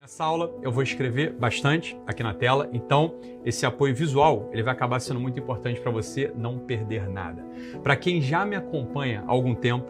Nessa aula eu vou escrever bastante aqui na tela, então esse apoio visual ele vai acabar sendo muito importante para você não perder nada. Para quem já me acompanha há algum tempo,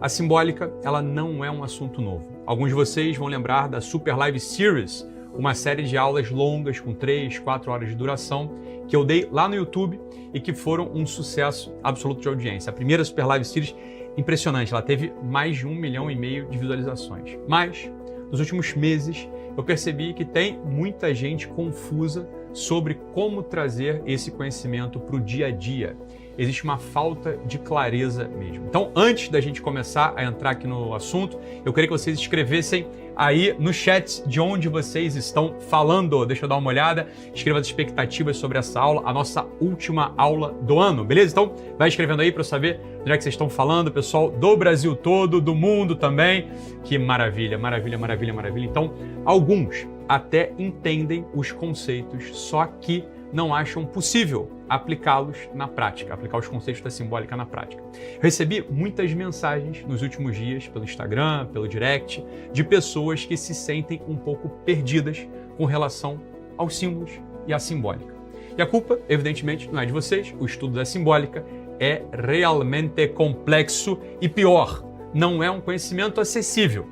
a simbólica ela não é um assunto novo. Alguns de vocês vão lembrar da Super Live Series, uma série de aulas longas com 3, 4 horas de duração que eu dei lá no YouTube e que foram um sucesso absoluto de audiência. A primeira Super Live Series, impressionante, ela teve mais de 1,5 milhão de visualizações. Mas, nos últimos meses, eu percebi que tem muita gente confusa sobre como trazer esse conhecimento para o dia a dia. Existe uma falta de clareza mesmo. Então, antes da gente começar a entrar aqui no assunto, eu queria que vocês escrevessem aí no chat de onde vocês estão falando. Deixa eu dar uma olhada, escreva as expectativas sobre essa aula, a nossa última aula do ano, beleza? Então, vai escrevendo aí para eu saber onde é que vocês estão falando, pessoal do Brasil todo, do mundo também. Que maravilha, maravilha, maravilha, maravilha. Então, alguns até entendem os conceitos, só que não acham possível aplicá-los na prática, aplicar os conceitos da simbólica na prática. Eu recebi muitas mensagens nos últimos dias pelo Instagram, pelo direct, de pessoas que se sentem um pouco perdidas com relação aos símbolos e à simbólica. E a culpa, evidentemente, não é de vocês, o estudo da simbólica é realmente complexo e pior, não é um conhecimento acessível.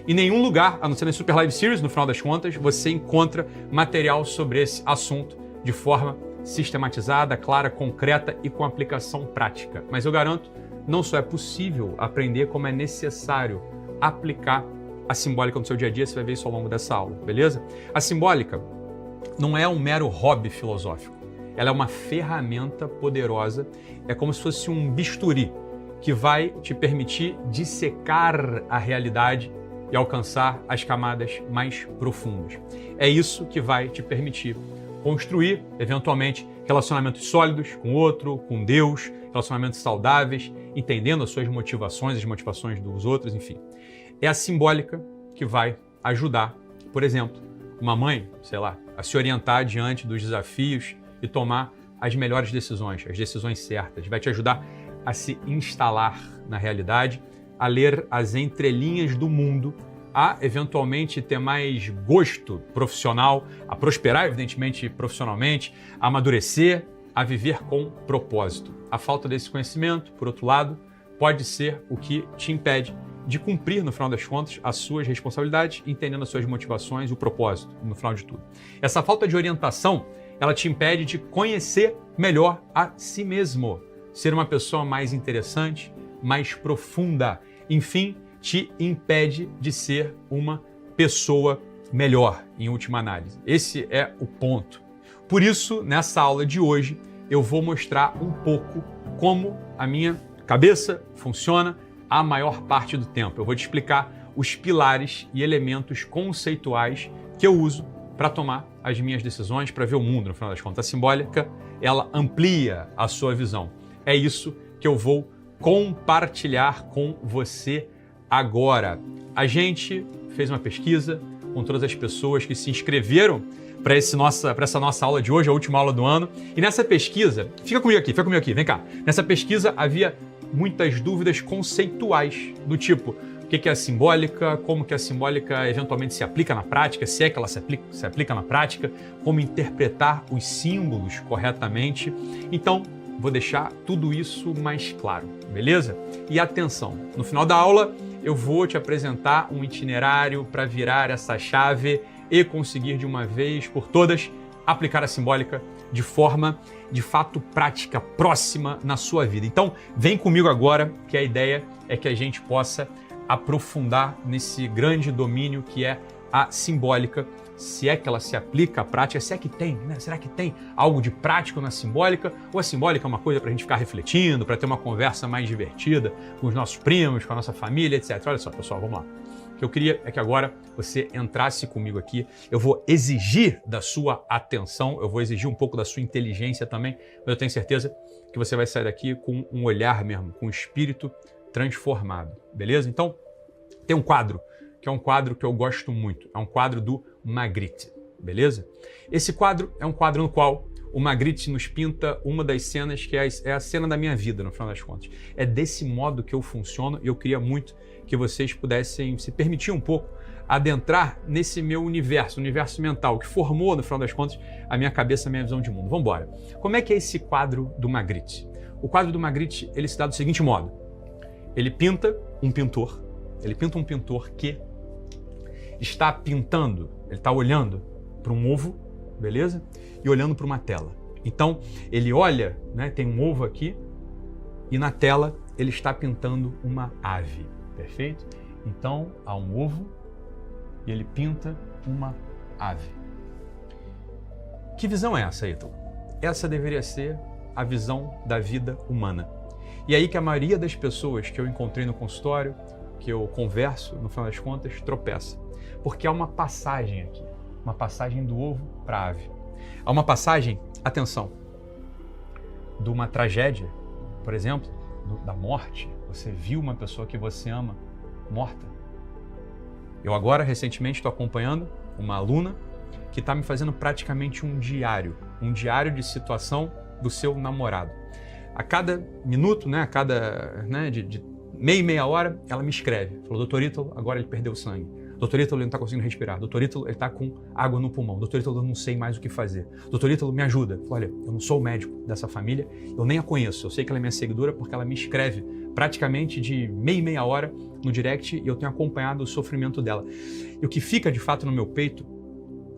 Em nenhum lugar, a não ser na Super Live Series, no final das contas, você encontra material sobre esse assunto de forma sistematizada, clara, concreta e com aplicação prática. Mas eu garanto, não só é possível aprender, como é necessário aplicar a simbólica no seu dia a dia, você vai ver isso ao longo dessa aula, beleza? A simbólica não é um mero hobby filosófico, ela é uma ferramenta poderosa, é como se fosse um bisturi que vai te permitir dissecar a realidade e alcançar as camadas mais profundas. É isso que vai te permitir construir, eventualmente, relacionamentos sólidos com o outro, com Deus, relacionamentos saudáveis, entendendo as suas motivações, as motivações dos outros, enfim. É a simbólica que vai ajudar, por exemplo, uma mãe, sei lá, a se orientar diante dos desafios e tomar as melhores decisões, as decisões certas. Vai te ajudar a se instalar na realidade, a ler as entrelinhas do mundo, a eventualmente ter mais gosto profissional, a prosperar, evidentemente, profissionalmente, a amadurecer, a viver com propósito. A falta desse conhecimento, por outro lado, pode ser o que te impede de cumprir, no final das contas, as suas responsabilidades, entendendo as suas motivações e o propósito, no final de tudo. Essa falta de orientação, ela te impede de conhecer melhor a si mesmo, ser uma pessoa mais interessante, mais profunda, enfim, te impede de ser uma pessoa melhor, em última análise. Esse é o ponto. Por isso, nessa aula de hoje, eu vou mostrar um pouco como a minha cabeça funciona a maior parte do tempo. Eu vou te explicar os pilares e elementos conceituais que eu uso para tomar as minhas decisões, para ver o mundo, no final das contas. A simbólica, ela amplia a sua visão. É isso que eu vou compartilhar com você agora. A gente fez uma pesquisa com todas as pessoas que se inscreveram para essa nossa aula de hoje, a última aula do ano. E nessa pesquisa, fica comigo aqui, vem cá. Nessa pesquisa havia muitas dúvidas conceituais, do tipo, o que é a simbólica, como que a simbólica eventualmente se aplica na prática, se é que ela se aplica na prática, como interpretar os símbolos corretamente. Então, vou deixar tudo isso mais claro, beleza? E atenção, no final da aula, eu vou te apresentar um itinerário para virar essa chave e conseguir de uma vez por todas aplicar a simbólica de forma, de fato, prática, próxima na sua vida. Então, vem comigo agora, que a ideia é que a gente possa aprofundar nesse grande domínio que é a simbólica, se é que ela se aplica à prática, se é que tem, né? Será que tem algo de prático na simbólica? Ou a simbólica é uma coisa para a gente ficar refletindo, para ter uma conversa mais divertida com os nossos primos, com a nossa família, etc. Olha só, pessoal, vamos lá. O que eu queria é que agora você entrasse comigo aqui. Eu vou exigir da sua atenção, eu vou exigir um pouco da sua inteligência também, mas eu tenho certeza que você vai sair daqui com um olhar mesmo, com um espírito transformado, beleza? Então, tem um quadro, que é um quadro que eu gosto muito. É um quadro do Magritte, beleza? Esse quadro é um quadro no qual o Magritte nos pinta uma das cenas que é a cena da minha vida, no final das contas. É desse modo que eu funciono e eu queria muito que vocês pudessem se permitir um pouco adentrar nesse meu universo mental, que formou, no final das contas, a minha cabeça, a minha visão de mundo. Vamos embora. Como é que é esse quadro do Magritte? O quadro do Magritte, ele se dá do seguinte modo. Ele pinta um pintor que está pintando, ele está olhando para um ovo, beleza? E olhando para uma tela. Então, ele olha, né, tem um ovo aqui, e na tela ele está pintando uma ave, perfeito? Então, há um ovo e ele pinta uma ave. Que visão é essa, Ítalo? Essa deveria ser a visão da vida humana. E aí que a maioria das pessoas que eu encontrei no consultório, que eu converso, no final das contas, tropeça. Porque há uma passagem aqui, uma passagem do ovo para a ave. Há uma passagem, atenção, de uma tragédia, por exemplo, da morte. Você viu uma pessoa que você ama morta. Eu agora, recentemente, estou acompanhando uma aluna que está me fazendo praticamente um diário de situação do seu namorado. A cada minuto, né, a cada de meia hora, ela me escreve. Falou, doutor Ítalo, agora ele perdeu sangue. Doutor Ítalo, ele não está conseguindo respirar. Doutor Ítalo, ele está com água no pulmão. Doutor Ítalo, eu não sei mais o que fazer. Doutor Ítalo, me ajuda. Olha, eu não sou o médico dessa família, eu nem a conheço. Eu sei que ela é minha seguidora porque ela me escreve praticamente de meia hora no direct e eu tenho acompanhado o sofrimento dela. E o que fica de fato no meu peito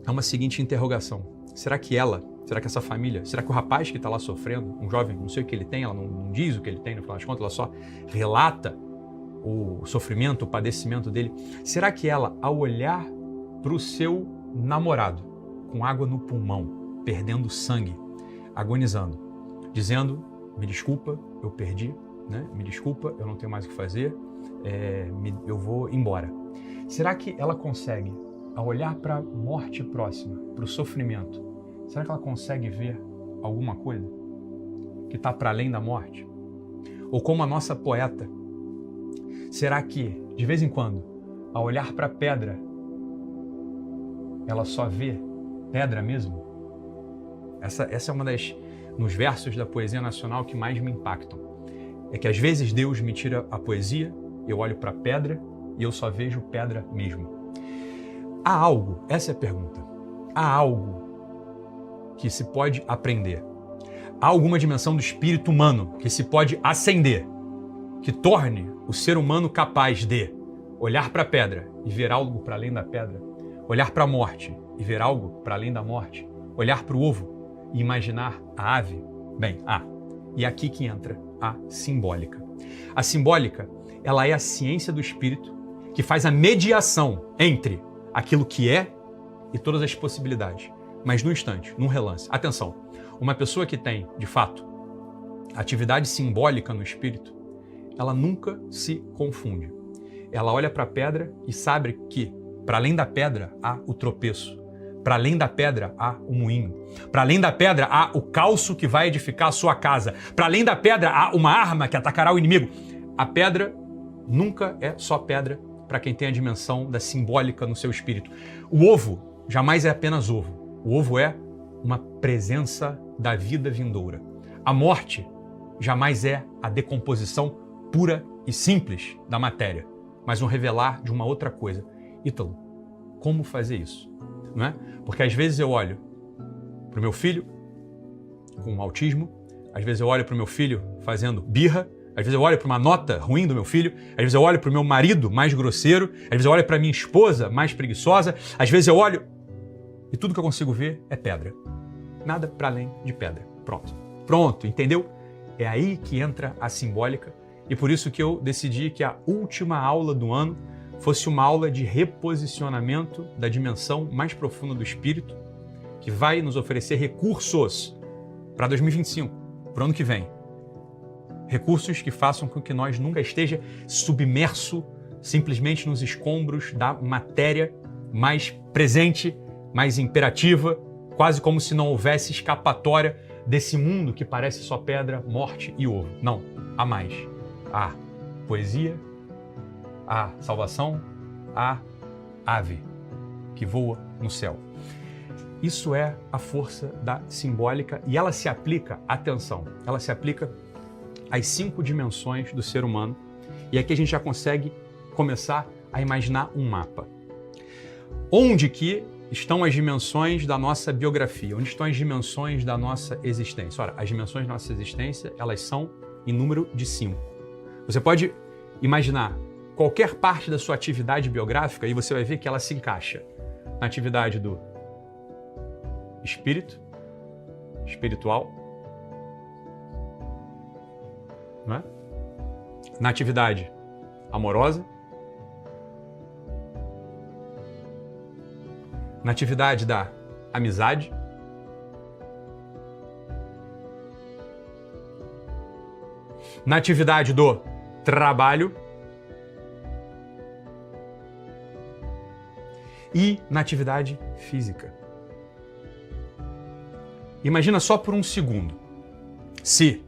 é uma seguinte interrogação. Será que essa família, será que o rapaz que está lá sofrendo, um jovem, não sei o que ele tem, ela não diz o que ele tem, no final das contas, ela só relata o sofrimento, o padecimento dele. Será que ela, ao olhar para o seu namorado, com água no pulmão, perdendo sangue, agonizando, dizendo, me desculpa, eu perdi, né? Me desculpa, eu não tenho mais o que fazer, eu vou embora. Será que ela consegue, ao olhar para a morte próxima, para o sofrimento, será que ela consegue ver alguma coisa que está para além da morte? Ou como a nossa poeta, será que, de vez em quando, ao olhar para a pedra, ela só vê pedra mesmo? Essa é uma nos versos da poesia nacional que mais me impactam. É que às vezes Deus me tira a poesia, eu olho para a pedra e eu só vejo pedra mesmo. Há algo, essa é a pergunta, há algo que se pode aprender? Há alguma dimensão do espírito humano que se pode ascender, que torne o ser humano capaz de olhar para a pedra e ver algo para além da pedra, olhar para a morte e ver algo para além da morte, olhar para o ovo e imaginar a ave? Bem, e é aqui que entra a simbólica. A simbólica, ela é a ciência do espírito que faz a mediação entre aquilo que é e todas as possibilidades, mas num instante, num relance. Atenção, uma pessoa que tem, de fato, atividade simbólica no espírito, ela nunca se confunde. Ela olha para a pedra e sabe que, para além da pedra, há o tropeço. Para além da pedra, há o moinho. Para além da pedra, há o calço que vai edificar a sua casa. Para além da pedra, há uma arma que atacará o inimigo. A pedra nunca é só pedra para quem tem a dimensão da simbólica no seu espírito. O ovo jamais é apenas ovo. O ovo é uma presença da vida vindoura. A morte jamais é a decomposição pura e simples da matéria, mas um revelar de uma outra coisa. Ítalo, como fazer isso? Não é? Porque às vezes eu olho para o meu filho com autismo, às vezes eu olho para o meu filho fazendo birra, às vezes eu olho para uma nota ruim do meu filho, às vezes eu olho para o meu marido mais grosseiro, às vezes eu olho para minha esposa mais preguiçosa, às vezes eu olho e tudo que eu consigo ver é pedra. Nada para além de pedra. Pronto, entendeu? É aí que entra a simbólica e por isso que eu decidi que a última aula do ano fosse uma aula de reposicionamento da dimensão mais profunda do espírito, que vai nos oferecer recursos para 2025, para o ano que vem. Recursos que façam com que nós nunca esteja submerso simplesmente nos escombros da matéria mais presente, mais imperativa, quase como se não houvesse escapatória desse mundo que parece só pedra, morte e ovo. Não, há mais. Há poesia, há salvação, há ave que voa no céu. Isso é a força da simbólica e ela se aplica, atenção, ela se aplica às 5 dimensões do ser humano e aqui a gente já consegue começar a imaginar um mapa. Onde que estão as dimensões da nossa biografia? Onde estão as dimensões da nossa existência? Ora, as dimensões da nossa existência, elas são em número de 5. Você pode imaginar qualquer parte da sua atividade biográfica e você vai ver que ela se encaixa na atividade do espírito, espiritual, não é? Na atividade amorosa, na atividade da amizade, na atividade do trabalho e na atividade física. Imagina só por um segundo, se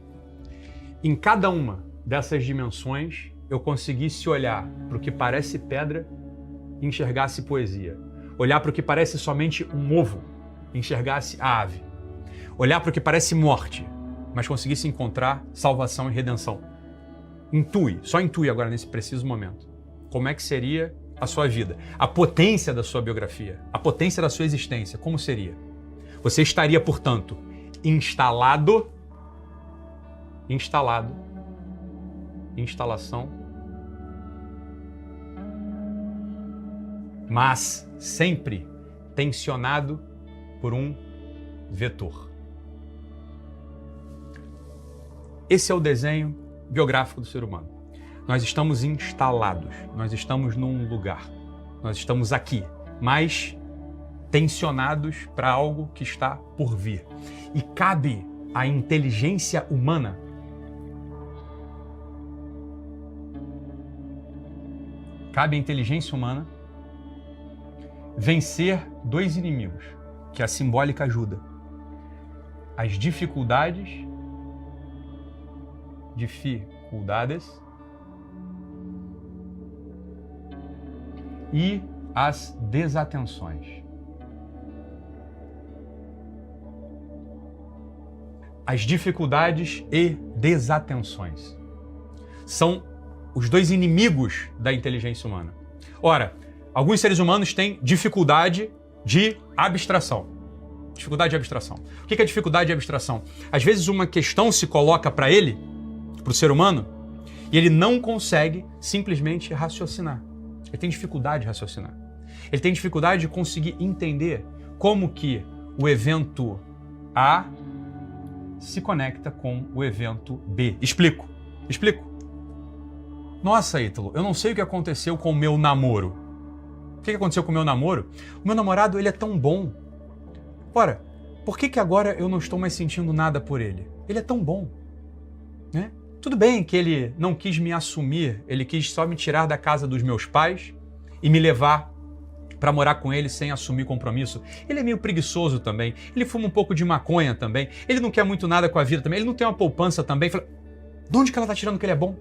em cada uma dessas dimensões eu conseguisse olhar para o que parece pedra e enxergasse poesia. Olhar para o que parece somente um ovo e enxergasse a ave. Olhar para o que parece morte, mas conseguisse encontrar salvação e redenção. Intui, só intui agora nesse preciso momento. Como é que seria a sua vida? A potência da sua biografia, a potência da sua existência, como seria? Você estaria, portanto, instalação, mas sempre tensionado por um vetor. Esse é o desenho biográfico do ser humano. Nós estamos instalados, nós estamos num lugar, nós estamos aqui, mas tensionados para algo que está por vir. E cabe à inteligência humana vencer dois inimigos que a simbólica ajuda: as dificuldades e as desatenções. As dificuldades e desatenções são os dois inimigos da inteligência humana. Ora, alguns seres humanos têm dificuldade de abstração. Dificuldade de abstração. O que é dificuldade de abstração? Às vezes uma questão se coloca para ele, para o ser humano, e ele não consegue simplesmente raciocinar. Ele tem dificuldade de raciocinar. Ele tem dificuldade de conseguir entender como que o evento A se conecta com o evento B. Explico. Nossa, Ítalo, eu não sei o que aconteceu com o meu namoro. O que aconteceu com o meu namoro? O meu namorado, ele é tão bom. Ora, por que agora eu não estou mais sentindo nada por ele? Ele é tão bom, né? Tudo bem que ele não quis me assumir, ele quis só me tirar da casa dos meus pais e me levar para morar com ele sem assumir compromisso. Ele é meio preguiçoso também, ele fuma um pouco de maconha também, ele não quer muito nada com a vida também, ele não tem uma poupança também. Fala, de onde que ela está tirando que ele é bom?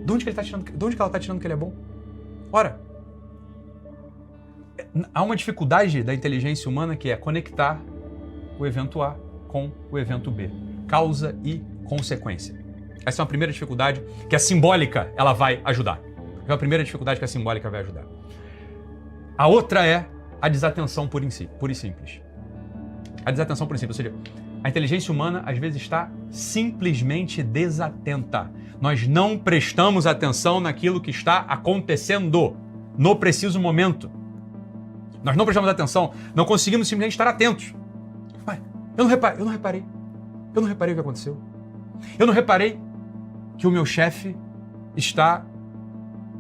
De onde que ela está tirando que ele é bom? Ora, há uma dificuldade da inteligência humana que é conectar o evento A com o evento B. Causa e consequência. Essa é uma primeira dificuldade que a simbólica ela vai ajudar. É a primeira dificuldade que a simbólica vai ajudar. A outra é a desatenção pura e simples. A desatenção pura e simples, ou seja, a inteligência humana às vezes está simplesmente desatenta. Nós não prestamos atenção naquilo que está acontecendo no preciso momento. Nós não prestamos atenção, não conseguimos simplesmente estar atentos. Pai, eu não reparei o que aconteceu. Eu não reparei que o meu chefe está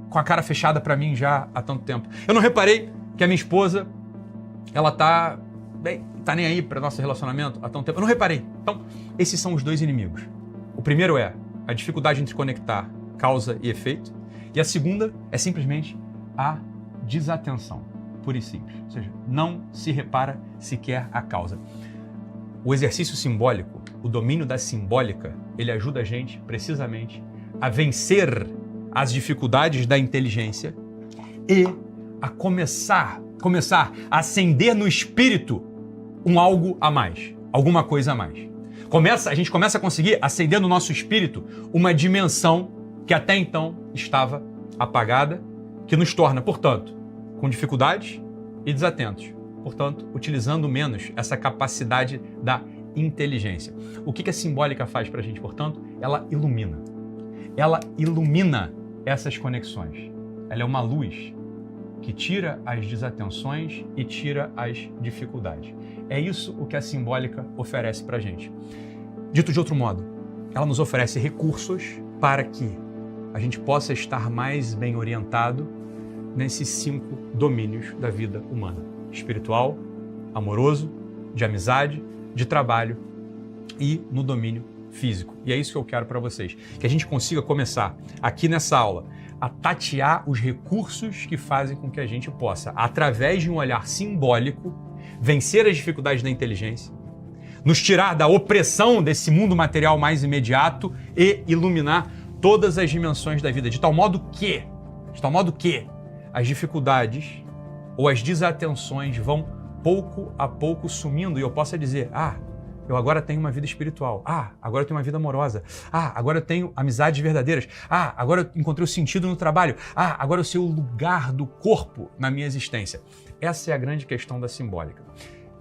com a cara fechada para mim já há tanto tempo. Eu não reparei que a minha esposa, ela tá nem aí para nosso relacionamento há tanto tempo. Eu não reparei. Então, esses são os dois inimigos. O primeiro é a dificuldade entre conectar causa e efeito. E a segunda é simplesmente a desatenção, pura e simples. Ou seja, não se repara sequer a causa. O exercício simbólico, o domínio da simbólica, ele ajuda a gente precisamente a vencer as dificuldades da inteligência e a começar a acender no espírito um algo a mais, alguma coisa a mais. A gente começa a conseguir acender no nosso espírito uma dimensão que até então estava apagada, que nos torna, portanto, com dificuldades e desatentos, portanto, utilizando menos essa capacidade da inteligência. O que a simbólica faz para a gente, portanto? Ela ilumina. Ela ilumina essas conexões. Ela é uma luz que tira as desatenções e tira as dificuldades. É isso o que a simbólica oferece para a gente. Dito de outro modo, ela nos oferece recursos para que a gente possa estar mais bem orientado nesses 5 domínios da vida humana: espiritual, amoroso, de amizade, de trabalho e no domínio físico. E é isso que eu quero para vocês, que a gente consiga começar aqui nessa aula a tatear os recursos que fazem com que a gente possa, através de um olhar simbólico, vencer as dificuldades da inteligência, nos tirar da opressão desse mundo material mais imediato e iluminar todas as dimensões da vida, de tal modo que as dificuldades ou as desatenções vão pouco a pouco sumindo e eu possa dizer: eu agora tenho uma vida espiritual. Agora eu tenho uma vida amorosa. Agora eu tenho amizades verdadeiras. Agora eu encontrei o sentido no trabalho. Agora eu sei o lugar do corpo na minha existência. Essa é a grande questão da simbólica.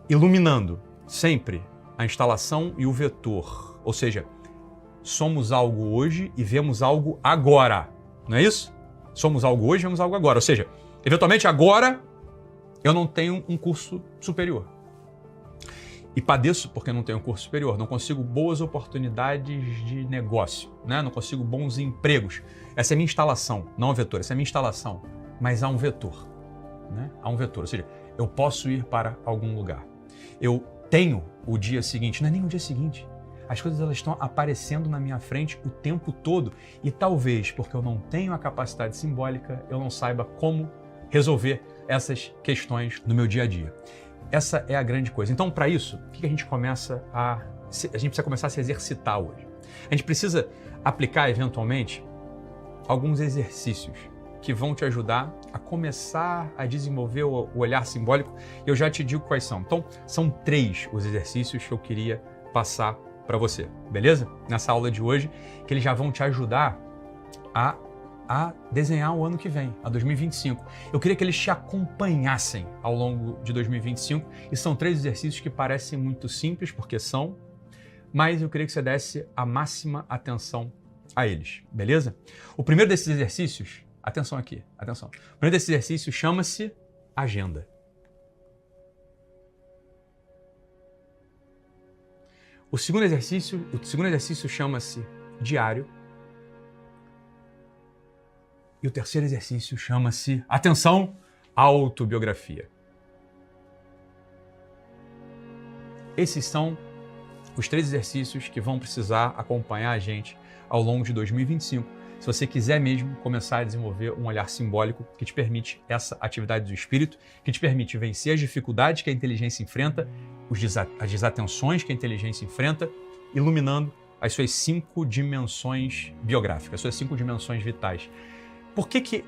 Iluminando sempre a instalação e o vetor. Ou seja, somos algo hoje e vemos algo agora. Não é isso? Somos algo hoje e vemos algo agora. Ou seja, eventualmente agora eu não tenho um curso superior. E padeço porque não tenho um curso superior, não consigo boas oportunidades de negócio, né? Não consigo bons empregos. Essa é a minha instalação, não a vetor, essa é a minha instalação, mas há um vetor, né? Há um vetor, ou seja, eu posso ir para algum lugar. Eu tenho o dia seguinte, não é nem o dia seguinte, as coisas elas estão aparecendo na minha frente o tempo todo e talvez porque eu não tenho a capacidade simbólica, eu não saiba como resolver essas questões no meu dia a dia. Essa é a grande coisa. Então, para isso, o que a gente começa a gente precisa começar a se exercitar hoje? A gente precisa aplicar, eventualmente, alguns exercícios que vão te ajudar a começar a desenvolver o olhar simbólico. Eu já te digo quais são. Então, são 3 os exercícios que eu queria passar para você, beleza? Nessa aula de hoje, que eles já vão te ajudar a desenhar o ano que vem, a 2025. Eu queria que eles te acompanhassem ao longo de 2025 e são 3 exercícios que parecem muito simples, porque são, mas eu queria que você desse a máxima atenção a eles, beleza? O primeiro desses exercícios, atenção aqui, atenção. O primeiro desses exercícios chama-se agenda. O segundo exercício chama-se diário. E o terceiro exercício chama-se, atenção, autobiografia. Esses são os 3 exercícios que vão precisar acompanhar a gente ao longo de 2025, se você quiser mesmo começar a desenvolver um olhar simbólico que te permite essa atividade do espírito, que te permite vencer as dificuldades que a inteligência enfrenta, as desatenções que a inteligência enfrenta, iluminando as suas 5 dimensões biográficas, as suas 5 dimensões vitais. Por que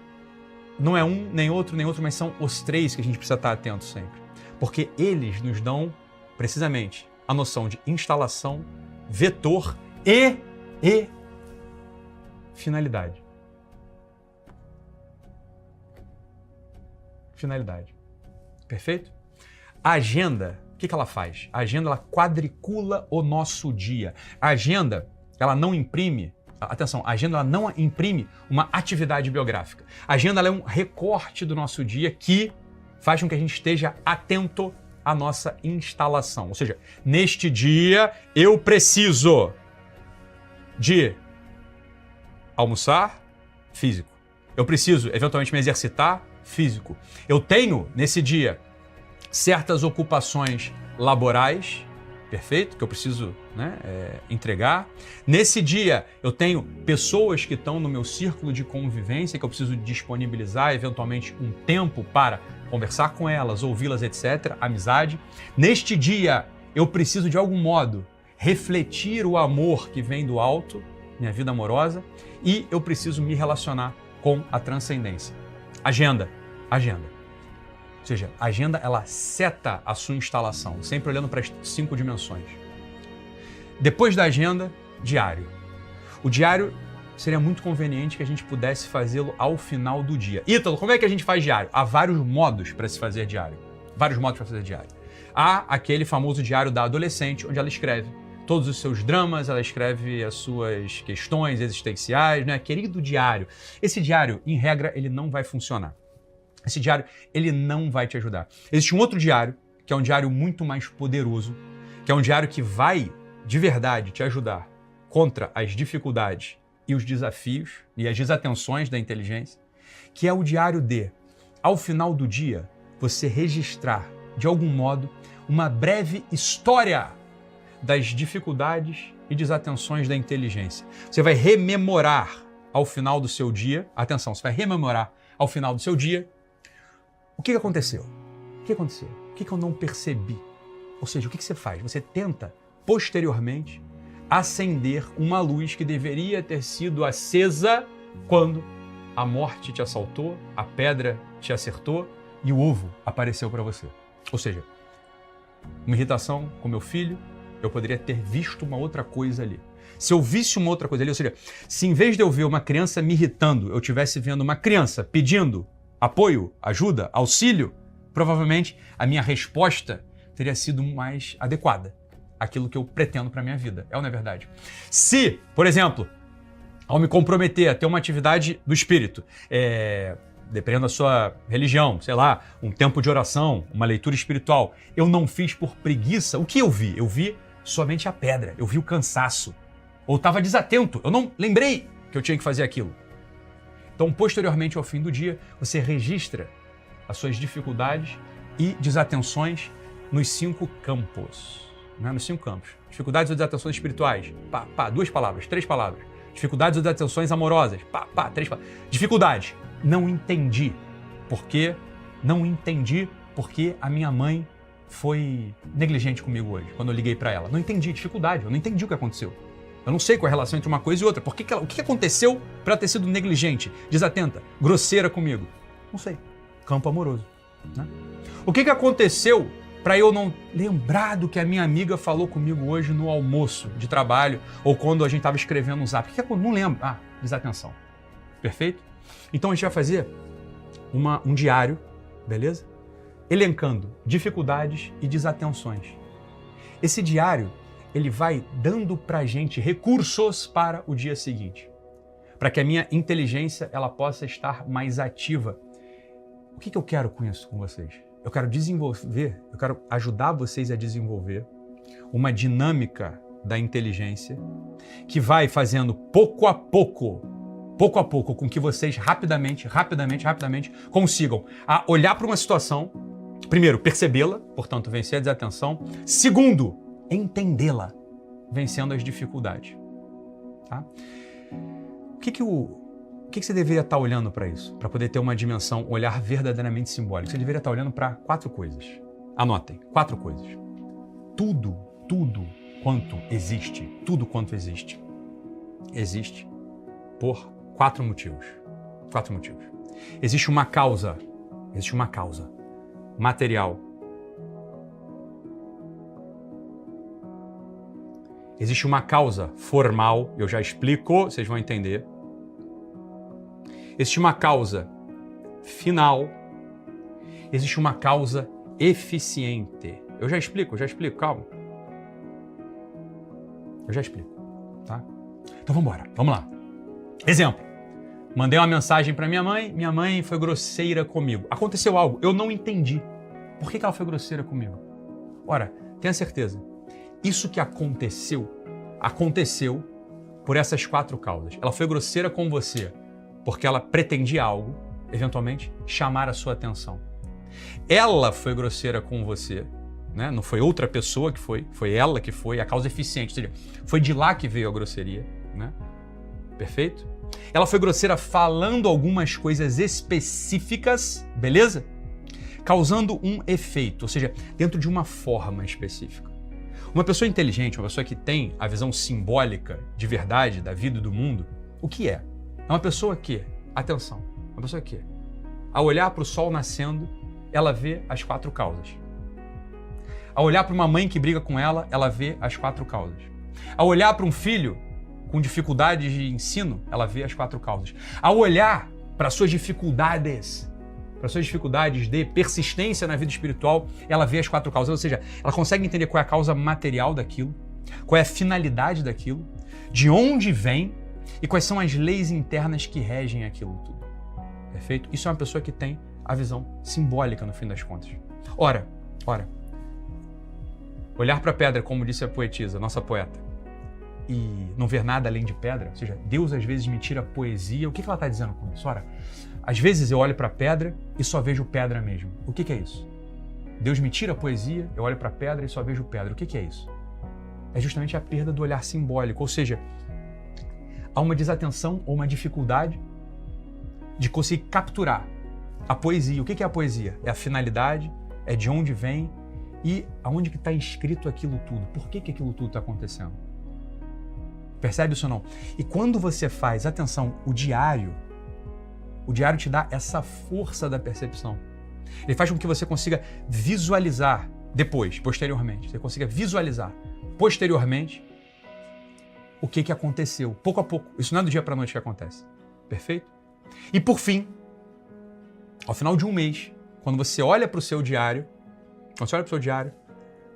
não é um, nem outro, mas são os 3 que a gente precisa estar atento sempre? Porque eles nos dão, precisamente, a noção de instalação, vetor e finalidade. Finalidade. Perfeito? A agenda, o que ela faz? A agenda, ela quadricula o nosso dia. A agenda, ela não imprime. Atenção, a agenda ela não imprime uma atividade biográfica. A agenda ela é um recorte do nosso dia que faz com que a gente esteja atento à nossa instalação. Ou seja, neste dia eu preciso de almoçar, físico. Eu preciso, eventualmente, me exercitar, físico. Eu tenho, nesse dia, certas ocupações laborais, perfeito, que eu preciso entregar. Nesse dia, eu tenho pessoas que estão no meu círculo de convivência que eu preciso disponibilizar, eventualmente, um tempo para conversar com elas, ouvi-las, etc., amizade. Neste dia, eu preciso, de algum modo, refletir o amor que vem do alto, minha vida amorosa, e eu preciso me relacionar com a transcendência. Agenda. Ou seja, a agenda, ela seta a sua instalação, sempre olhando para as 5 dimensões. Depois da agenda, diário. O diário seria muito conveniente que a gente pudesse fazê-lo ao final do dia. Ítalo, como é que a gente faz diário? Há vários modos para se fazer diário. vários modos para fazer diário. Há aquele famoso diário da adolescente, onde ela escreve todos os seus dramas, ela escreve as suas questões existenciais, né? Querido diário. Esse diário, em regra, ele não vai funcionar. Esse diário, ele não vai te ajudar. Existe um outro diário, que é um diário muito mais poderoso, que é um diário que vai, de verdade, te ajudar contra as dificuldades e os desafios e as desatenções da inteligência, que é o diário de, ao final do dia, você registrar, de algum modo, uma breve história das dificuldades e desatenções da inteligência. Você vai rememorar ao final do seu dia, atenção, você vai rememorar ao final do seu dia o que aconteceu. O que aconteceu? O que eu não percebi? Ou seja, o que você faz? Você tenta, posteriormente, acender uma luz que deveria ter sido acesa quando a morte te assaltou, a pedra te acertou e o ovo apareceu para você. Ou seja, uma irritação com meu filho, eu poderia ter visto uma outra coisa ali. Se eu visse uma outra coisa ali, ou seja, se em vez de eu ver uma criança me irritando, eu estivesse vendo uma criança pedindo apoio, ajuda, auxílio, provavelmente a minha resposta teria sido mais adequada àquilo que eu pretendo para a minha vida. É ou não é verdade? Se, por exemplo, ao me comprometer a ter uma atividade do espírito, dependendo da sua religião, sei lá, um tempo de oração, uma leitura espiritual, eu não fiz por preguiça, o que eu vi? Eu vi somente a pedra, eu vi o cansaço, ou estava desatento, eu não lembrei que eu tinha que fazer aquilo. Então, posteriormente ao fim do dia, você registra as suas dificuldades e desatenções nos 5 campos, né? Nos 5 campos. Dificuldades ou desatenções espirituais, 2 palavras, 3 palavras. Dificuldades ou desatenções amorosas, 3 palavras. Dificuldade, não entendi. Por quê? Não entendi porque a minha mãe foi negligente comigo hoje, quando eu liguei para ela. Não entendi, dificuldade, eu não entendi o que aconteceu. Eu não sei qual é a relação entre uma coisa e outra. O que aconteceu para ela ter sido negligente, desatenta, grosseira comigo? Não sei. Campo amoroso. Né? O que aconteceu para eu não lembrar do que a minha amiga falou comigo hoje no almoço de trabalho ou quando a gente estava escrevendo no zap? Não lembro. Desatenção. Perfeito? Então a gente vai fazer um diário, beleza? Elencando dificuldades e desatenções. Esse diário, ele vai dando pra gente recursos para o dia seguinte, para que a minha inteligência ela possa estar mais ativa. O que eu quero com isso com vocês? Eu quero desenvolver, eu quero ajudar vocês a desenvolver uma dinâmica da inteligência que vai fazendo pouco a pouco, com que vocês rapidamente consigam olhar para uma situação, primeiro, percebê-la, portanto, vencer a desatenção. Segundo, entendê-la, vencendo as dificuldades. Tá? O que você deveria estar olhando para isso? Para poder ter uma dimensão, um olhar verdadeiramente simbólico. Você deveria estar olhando para 4 coisas. Anotem, 4 coisas. Tudo quanto existe, existe por 4 motivos. 4 motivos. Existe uma causa material. Existe uma causa formal, eu já explico, vocês vão entender. Existe uma causa final. Existe uma causa eficiente. Eu já explico, calma. Eu já explico, tá? Então vamos lá. Exemplo, mandei uma mensagem para minha mãe foi grosseira comigo. Aconteceu algo, eu não entendi. Por que ela foi grosseira comigo? Ora, tenha certeza, isso que aconteceu por essas 4 causas. Ela foi grosseira com você porque ela pretendia algo, eventualmente, chamar a sua atenção. Ela foi grosseira com você, né? Não foi outra pessoa que foi ela que foi, a causa eficiente, ou seja, foi de lá que veio a grosseria, né? Perfeito? Ela foi grosseira falando algumas coisas específicas, beleza? Causando um efeito, ou seja, dentro de uma forma específica. Uma pessoa inteligente, uma pessoa que tem a visão simbólica de verdade da vida e do mundo, o que é? É uma pessoa que, atenção, uma pessoa que, ao olhar para o sol nascendo, ela vê as 4 causas. Ao olhar para uma mãe que briga com ela, ela vê as 4 causas. Ao olhar para um filho com dificuldades de ensino, ela vê as 4 causas. Ao olhar para suas dificuldades para suas dificuldades de persistência na vida espiritual, ela vê as 4 causas, ou seja, ela consegue entender qual é a causa material daquilo, qual é a finalidade daquilo, de onde vem e quais são as leis internas que regem aquilo tudo. Perfeito? Isso é uma pessoa que tem a visão simbólica no fim das contas. Ora, olhar para a pedra, como disse a poetisa, nossa poeta, e não ver nada além de pedra, ou seja, Deus às vezes me tira a poesia. O que ela está dizendo com isso? Ora, às vezes eu olho para a pedra e só vejo pedra mesmo. O que é isso? Deus me tira a poesia, eu olho para a pedra e só vejo pedra. O que é isso? É justamente a perda do olhar simbólico, ou seja, há uma desatenção ou uma dificuldade de conseguir capturar a poesia. O que é a poesia? É a finalidade, é de onde vem e aonde que está escrito aquilo tudo. Por que aquilo tudo está acontecendo? Percebe isso ou não? E quando você faz, atenção, o diário te dá essa força da percepção. Ele faz com que você consiga visualizar depois, posteriormente. Você consiga visualizar posteriormente o que aconteceu, pouco a pouco. Isso não é do dia para a noite que acontece. Perfeito? E por fim, ao final de um mês, quando você olha para o seu diário,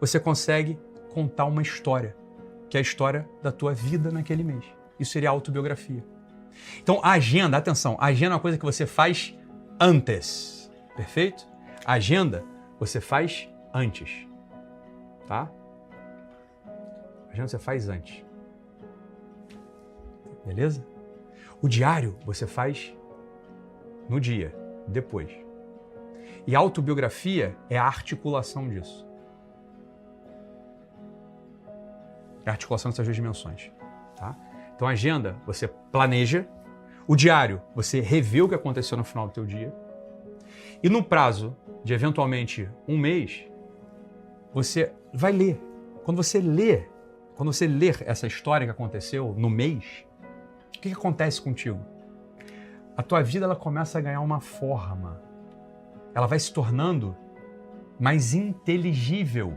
você consegue contar uma história, que é a história da tua vida naquele mês. Isso seria autobiografia. Então, a agenda, atenção, a agenda é uma coisa que você faz antes, perfeito? A agenda você faz antes, tá? A agenda você faz antes. Beleza? O diário você faz no dia, depois. E a autobiografia é a articulação disso. É a articulação dessas 2 dimensões, tá? Então, a agenda, você planeja. O diário, você revê o que aconteceu no final do teu dia. E no prazo de, eventualmente, um mês, você vai ler. Quando você ler essa história que aconteceu no mês, o que acontece contigo? A tua vida ela começa a ganhar uma forma. Ela vai se tornando mais inteligível.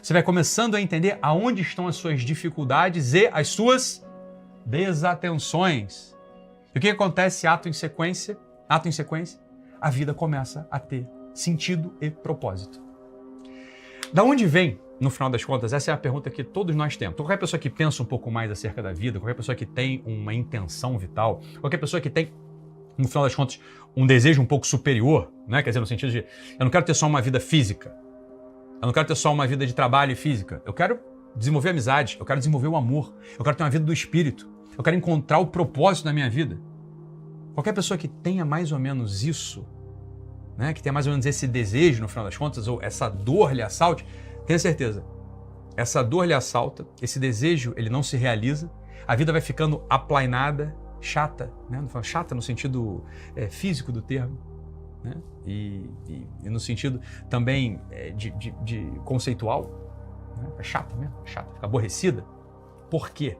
Você vai começando a entender aonde estão as suas dificuldades e as suas desatenções. E o que acontece ato em sequência? A vida começa a ter sentido e propósito. Da onde vem, no final das contas, essa é a pergunta que todos nós temos. Qualquer pessoa que pensa um pouco mais acerca da vida, qualquer pessoa que tem uma intenção vital, qualquer pessoa que tem, no final das contas, um desejo um pouco superior, né? Quer dizer, no sentido de, eu não quero ter só uma vida física, eu não quero ter só uma vida de trabalho e física, eu quero desenvolver amizade, eu quero desenvolver o amor, eu quero ter uma vida do espírito, eu quero encontrar o propósito da minha vida. Qualquer pessoa que tenha mais ou menos isso, né? Que tenha mais ou menos esse desejo, no final das contas, ou essa dor lhe assalte, tenha certeza, essa dor lhe assalta, esse desejo ele não se realiza, a vida vai ficando aplainada, chata, né? Chata no sentido físico do termo, né? E no sentido também de conceitual, né? É chata mesmo, chata, fica aborrecida. Por quê?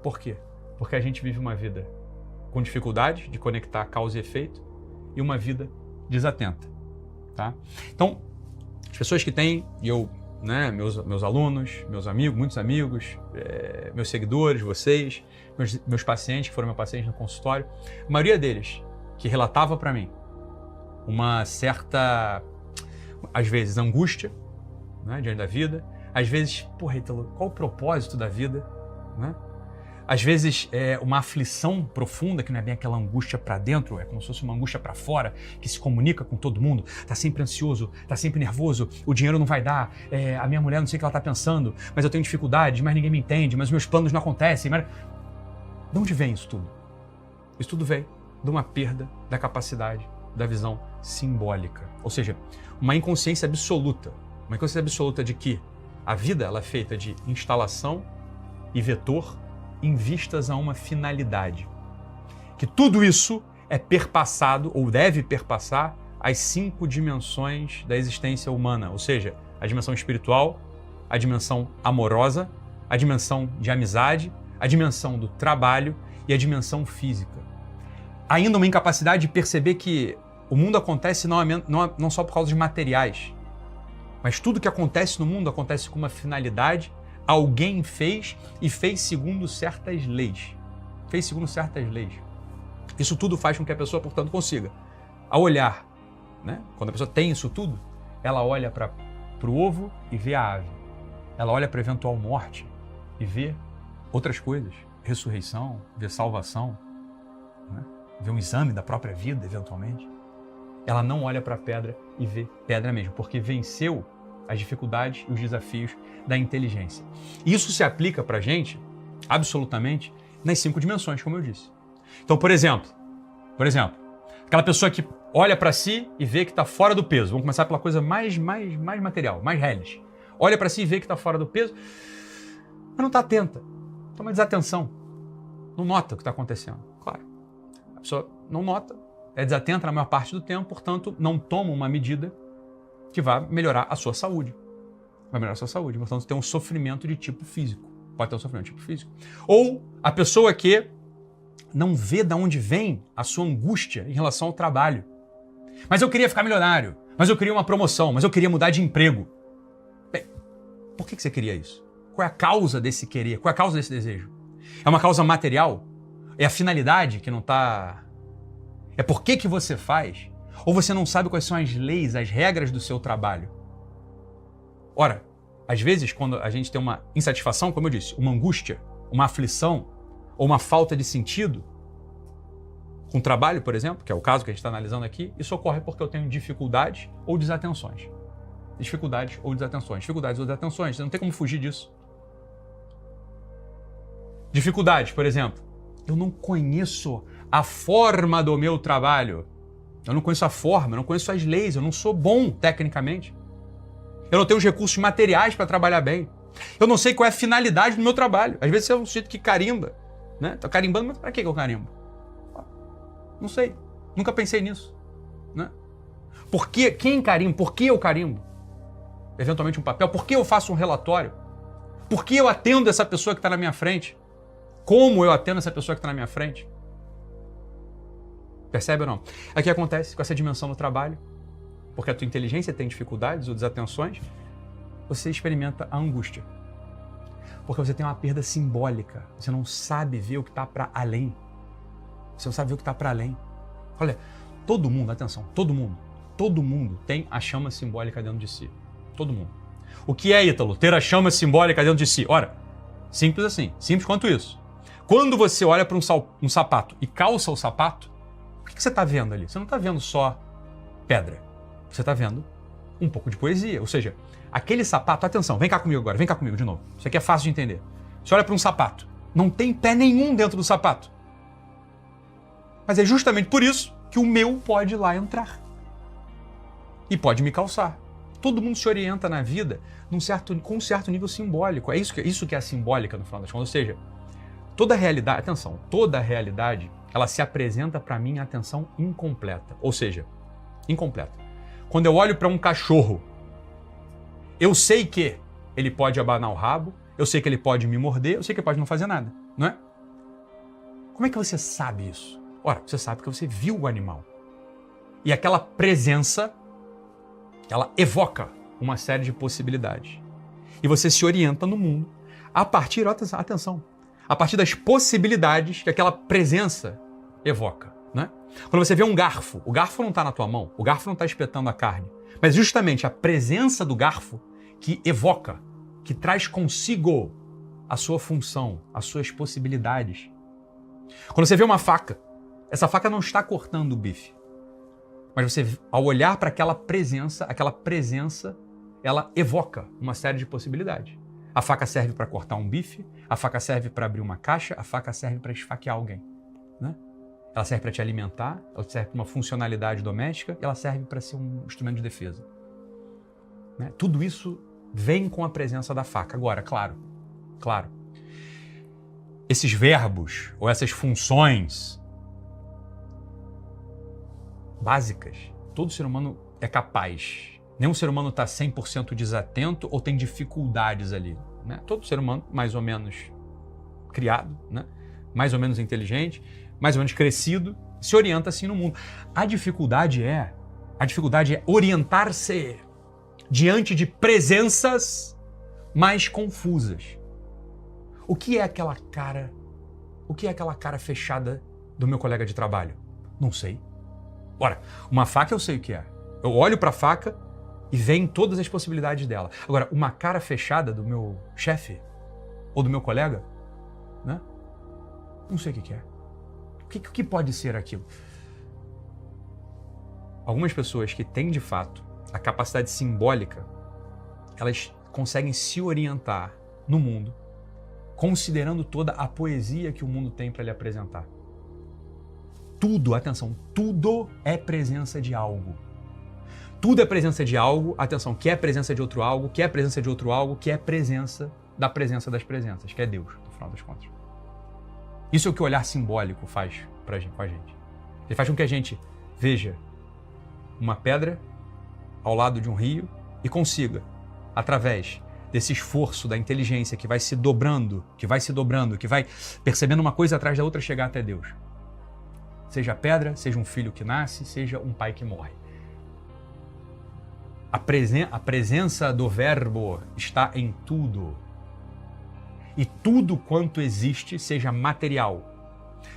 Por quê? Porque a gente vive uma vida com dificuldade de conectar causa e efeito e uma vida desatenta, tá? Então, as pessoas que têm, e eu, né, meus alunos, meus amigos, muitos amigos, meus seguidores, vocês, meus pacientes, que foram meus pacientes no consultório, a maioria deles que relatava para mim uma certa, às vezes, angústia, né, diante da vida, às vezes, porra, Ítalo, qual o propósito da vida, né? Às vezes uma aflição profunda, que não é bem aquela angústia para dentro, é como se fosse uma angústia para fora, que se comunica com todo mundo, tá sempre ansioso, tá sempre nervoso, o dinheiro não vai dar, a minha mulher não sei o que ela tá pensando, mas eu tenho dificuldades, mas ninguém me entende, mas meus planos não acontecem. Mas... De onde vem isso tudo? Isso tudo vem de uma perda da capacidade da visão simbólica, ou seja, uma inconsciência absoluta de que a vida ela é feita de instalação e vetor em vistas a uma finalidade. Que tudo isso é perpassado, ou deve perpassar, as 5 dimensões da existência humana, ou seja, a dimensão espiritual, a dimensão amorosa, a dimensão de amizade, a dimensão do trabalho e a dimensão física. Ainda uma incapacidade de perceber que o mundo acontece não só por causa de materiais, mas tudo que acontece no mundo acontece com uma finalidade. Alguém fez e fez segundo certas leis. Isso tudo faz com que a pessoa, portanto, consiga, ao olhar né? Quando a pessoa tem isso tudo, ela olha para o ovo e vê a ave. Ela olha para a eventual morte e vê outras coisas. Ressurreição, vê salvação, né? Vê um exame da própria vida, eventualmente. Ela não olha para a pedra e vê pedra mesmo, porque venceu as dificuldades e os desafios da inteligência. Isso se aplica para a gente, absolutamente, nas 5 dimensões, como eu disse. Então, por exemplo, aquela pessoa que olha para si e vê que está fora do peso. Vamos começar pela coisa mais material, mais reles. Olha para si e vê que está fora do peso, mas não está atenta. Tem uma desatenção. Não nota o que está acontecendo. Claro. A pessoa não nota, é desatenta na maior parte do tempo, portanto, não toma uma medida que vai melhorar a sua saúde. Vai melhorar a sua saúde. Portanto, tem um sofrimento de tipo físico. Pode ter um sofrimento de tipo físico. Ou a pessoa que não vê de onde vem a sua angústia em relação ao trabalho. Mas eu queria ficar milionário, mas eu queria uma promoção, mas eu queria mudar de emprego. Bem, por que você queria isso? Qual é a causa desse querer? Qual é a causa desse desejo? É uma causa material? É a finalidade que não está... É por que você faz? Ou você não sabe quais são as leis, as regras do seu trabalho? Ora, às vezes, quando a gente tem uma insatisfação, como eu disse, uma angústia, uma aflição ou uma falta de sentido com o trabalho, por exemplo, que é o caso que a gente está analisando aqui, isso ocorre porque eu tenho dificuldades ou desatenções. Dificuldades ou desatenções. Dificuldades ou desatenções, você não tem como fugir disso. Dificuldades, por exemplo, eu não conheço a forma do meu trabalho. Eu não conheço a forma, eu não conheço as leis, eu não sou bom tecnicamente. Eu não tenho os recursos materiais para trabalhar bem. Eu não sei qual é a finalidade do meu trabalho. Às vezes você é um sujeito que carimba, né? Tá carimbando, mas para que eu carimbo? Não sei. Nunca pensei nisso, né? Por que, quem carimba? Por que eu carimbo? Eventualmente um papel. Por que eu faço um relatório? Por que eu atendo essa pessoa que está na minha frente? Como eu atendo essa pessoa que está na minha frente? Percebe ou não? É o que acontece com essa dimensão no trabalho. Porque a tua inteligência tem dificuldades ou desatenções, você experimenta a angústia. Porque você tem uma perda simbólica. Você não sabe ver o que está para além. Você não sabe ver o que está para além. Olha, todo mundo, atenção, todo mundo tem a chama simbólica dentro de si. Todo mundo. O que é, Ítalo, ter a chama simbólica dentro de si? Ora, simples assim, simples quanto isso. Quando você olha para um sapato e calça o sapato, o que você está vendo ali? Você não está vendo só pedra. Você está vendo um pouco de poesia. Ou seja, aquele sapato... Atenção, vem cá comigo agora, vem cá comigo de novo. Isso aqui é fácil de entender. Você olha para um sapato, não tem pé nenhum dentro do sapato. Mas é justamente por isso que o meu pode ir lá entrar. E pode me calçar. Todo mundo se orienta na vida com um certo nível simbólico. É isso que é a simbólica, no final das contas. Ou seja, toda a realidade... Atenção, toda a realidade, ela se apresenta para mim, atenção, incompleta. Ou seja, incompleta. Quando eu olho para um cachorro, eu sei que ele pode abanar o rabo, eu sei que ele pode me morder, eu sei que ele pode não fazer nada, não é? Como é que você sabe isso? Ora, você sabe que você viu o animal. E aquela presença, ela evoca uma série de possibilidades. E você se orienta no mundo a partir, atenção, a partir das possibilidades que aquela presença evoca, né? Quando você vê um garfo, o garfo não está na tua mão, o garfo não está espetando a carne, mas justamente a presença do garfo que evoca, que traz consigo a sua função, as suas possibilidades. Quando você vê uma faca, essa faca não está cortando o bife, mas você, ao olhar para aquela presença, ela evoca uma série de possibilidades. A faca serve para cortar um bife, a faca serve para abrir uma caixa, a faca serve para esfaquear alguém, né? Ela serve para te alimentar, ela serve para uma funcionalidade doméstica, ela serve para ser um instrumento de defesa, né? Tudo isso vem com a presença da faca. Agora, claro, esses verbos ou essas funções básicas, todo ser humano é capaz. Nenhum ser humano está 100% desatento ou tem dificuldades ali, né? Todo ser humano, mais ou menos criado, né? Mais ou menos inteligente, mais ou menos crescido, se orienta assim no mundo. A dificuldade é orientar-se diante de presenças mais confusas. O que é aquela cara fechada do meu colega de trabalho? Não sei. Ora, uma faca eu sei o que é. Eu olho para a faca e vem todas as possibilidades dela. Agora, uma cara fechada do meu chefe ou do meu colega, né? Não sei o que é. O que pode ser aquilo? Algumas pessoas que têm, de fato, a capacidade simbólica, elas conseguem se orientar no mundo, considerando toda a poesia que o mundo tem para lhe apresentar. Tudo, atenção, tudo é presença de algo. Tudo é presença de algo, atenção, que é presença de outro algo, que é presença de outro algo, que é presença das presenças, que é Deus, no final das contas. Isso é o que o olhar simbólico faz com a gente. Ele faz com que a gente veja uma pedra ao lado de um rio e consiga, através desse esforço da inteligência que vai se dobrando, que vai percebendo uma coisa atrás da outra, chegar até Deus. Seja a pedra, seja um filho que nasce, seja um pai que morre. A presença do Verbo está em tudo. E tudo quanto existe, seja material,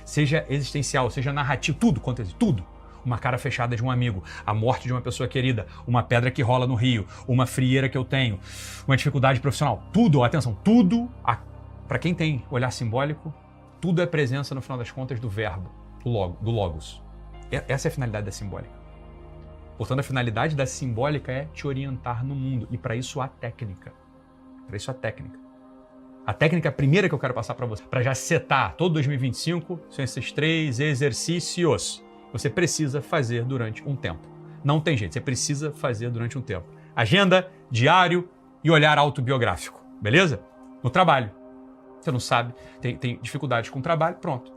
seja existencial, seja narrativo, tudo quanto existe, tudo. Uma cara fechada de um amigo, a morte de uma pessoa querida, uma pedra que rola no rio, uma frieira que eu tenho, uma dificuldade profissional, tudo, atenção, tudo, para quem tem olhar simbólico, tudo é presença, no final das contas, do verbo, do logos. Essa é a finalidade da simbólica. Portanto, a finalidade da simbólica é te orientar no mundo, e para isso há técnica. Para isso há técnica. A técnica primeira que eu quero passar para você, para já setar todo 2025, são esses 3 exercícios. Você precisa fazer durante um tempo. Não tem jeito, você precisa fazer durante um tempo. Agenda, diário e olhar autobiográfico, beleza? No trabalho. Você não sabe, tem dificuldades com o trabalho, pronto.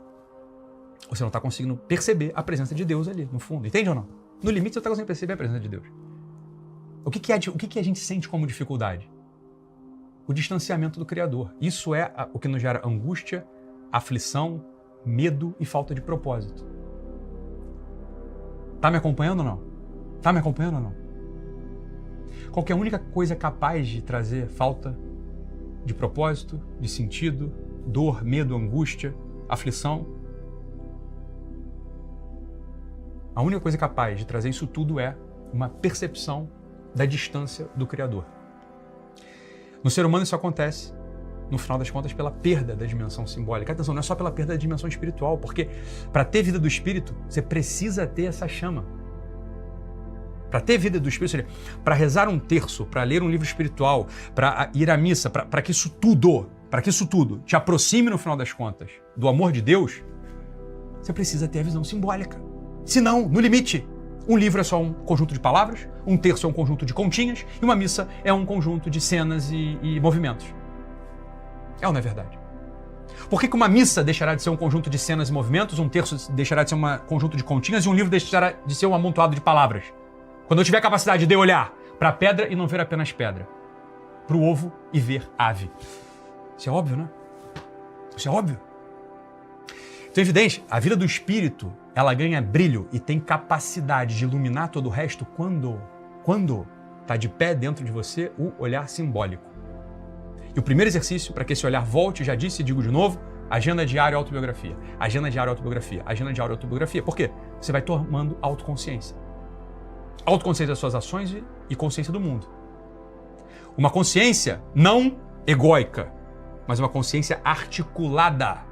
Você não está conseguindo perceber a presença de Deus ali, no fundo. Entende ou não? No limite, você está conseguindo perceber a presença de Deus. O que a gente sente como dificuldade? O distanciamento do Criador. Isso é o que nos gera angústia, aflição, medo e falta de propósito. Tá me acompanhando ou não? Tá me acompanhando ou não? Qual que é a única coisa capaz de trazer falta de propósito, de sentido, dor, medo, angústia, aflição? A única coisa capaz de trazer isso tudo é uma percepção da distância do Criador. No ser humano isso acontece, no final das contas, pela perda da dimensão simbólica. Atenção, não é só pela perda da dimensão espiritual, porque para ter vida do Espírito, você precisa ter essa chama. Para ter vida do Espírito, ou seja, para rezar um terço, para ler um livro espiritual, para ir à missa, para que isso tudo te aproxime, no final das contas, do amor de Deus, você precisa ter a visão simbólica. Senão, no limite, um livro é só um conjunto de palavras, um terço é um conjunto de continhas e uma missa é um conjunto de cenas e movimentos. É ou não é verdade? Por que uma missa deixará de ser um conjunto de cenas e movimentos, um terço deixará de ser um conjunto de continhas e um livro deixará de ser um amontoado de palavras? Quando eu tiver a capacidade de olhar para a pedra e não ver apenas pedra, para o ovo e ver ave. Isso é óbvio, né? Isso é óbvio. Então é evidente, a vida do Espírito, ela ganha brilho e tem capacidade de iluminar todo o resto quando está de pé dentro de você o olhar simbólico. E o primeiro exercício, para que esse olhar volte, já disse e digo de novo, agenda diária autobiografia. Agenda diária autobiografia. Agenda diária autobiografia. Por quê? Você vai tomando autoconsciência. Autoconsciência das suas ações e consciência do mundo. Uma consciência não egóica, mas uma consciência articulada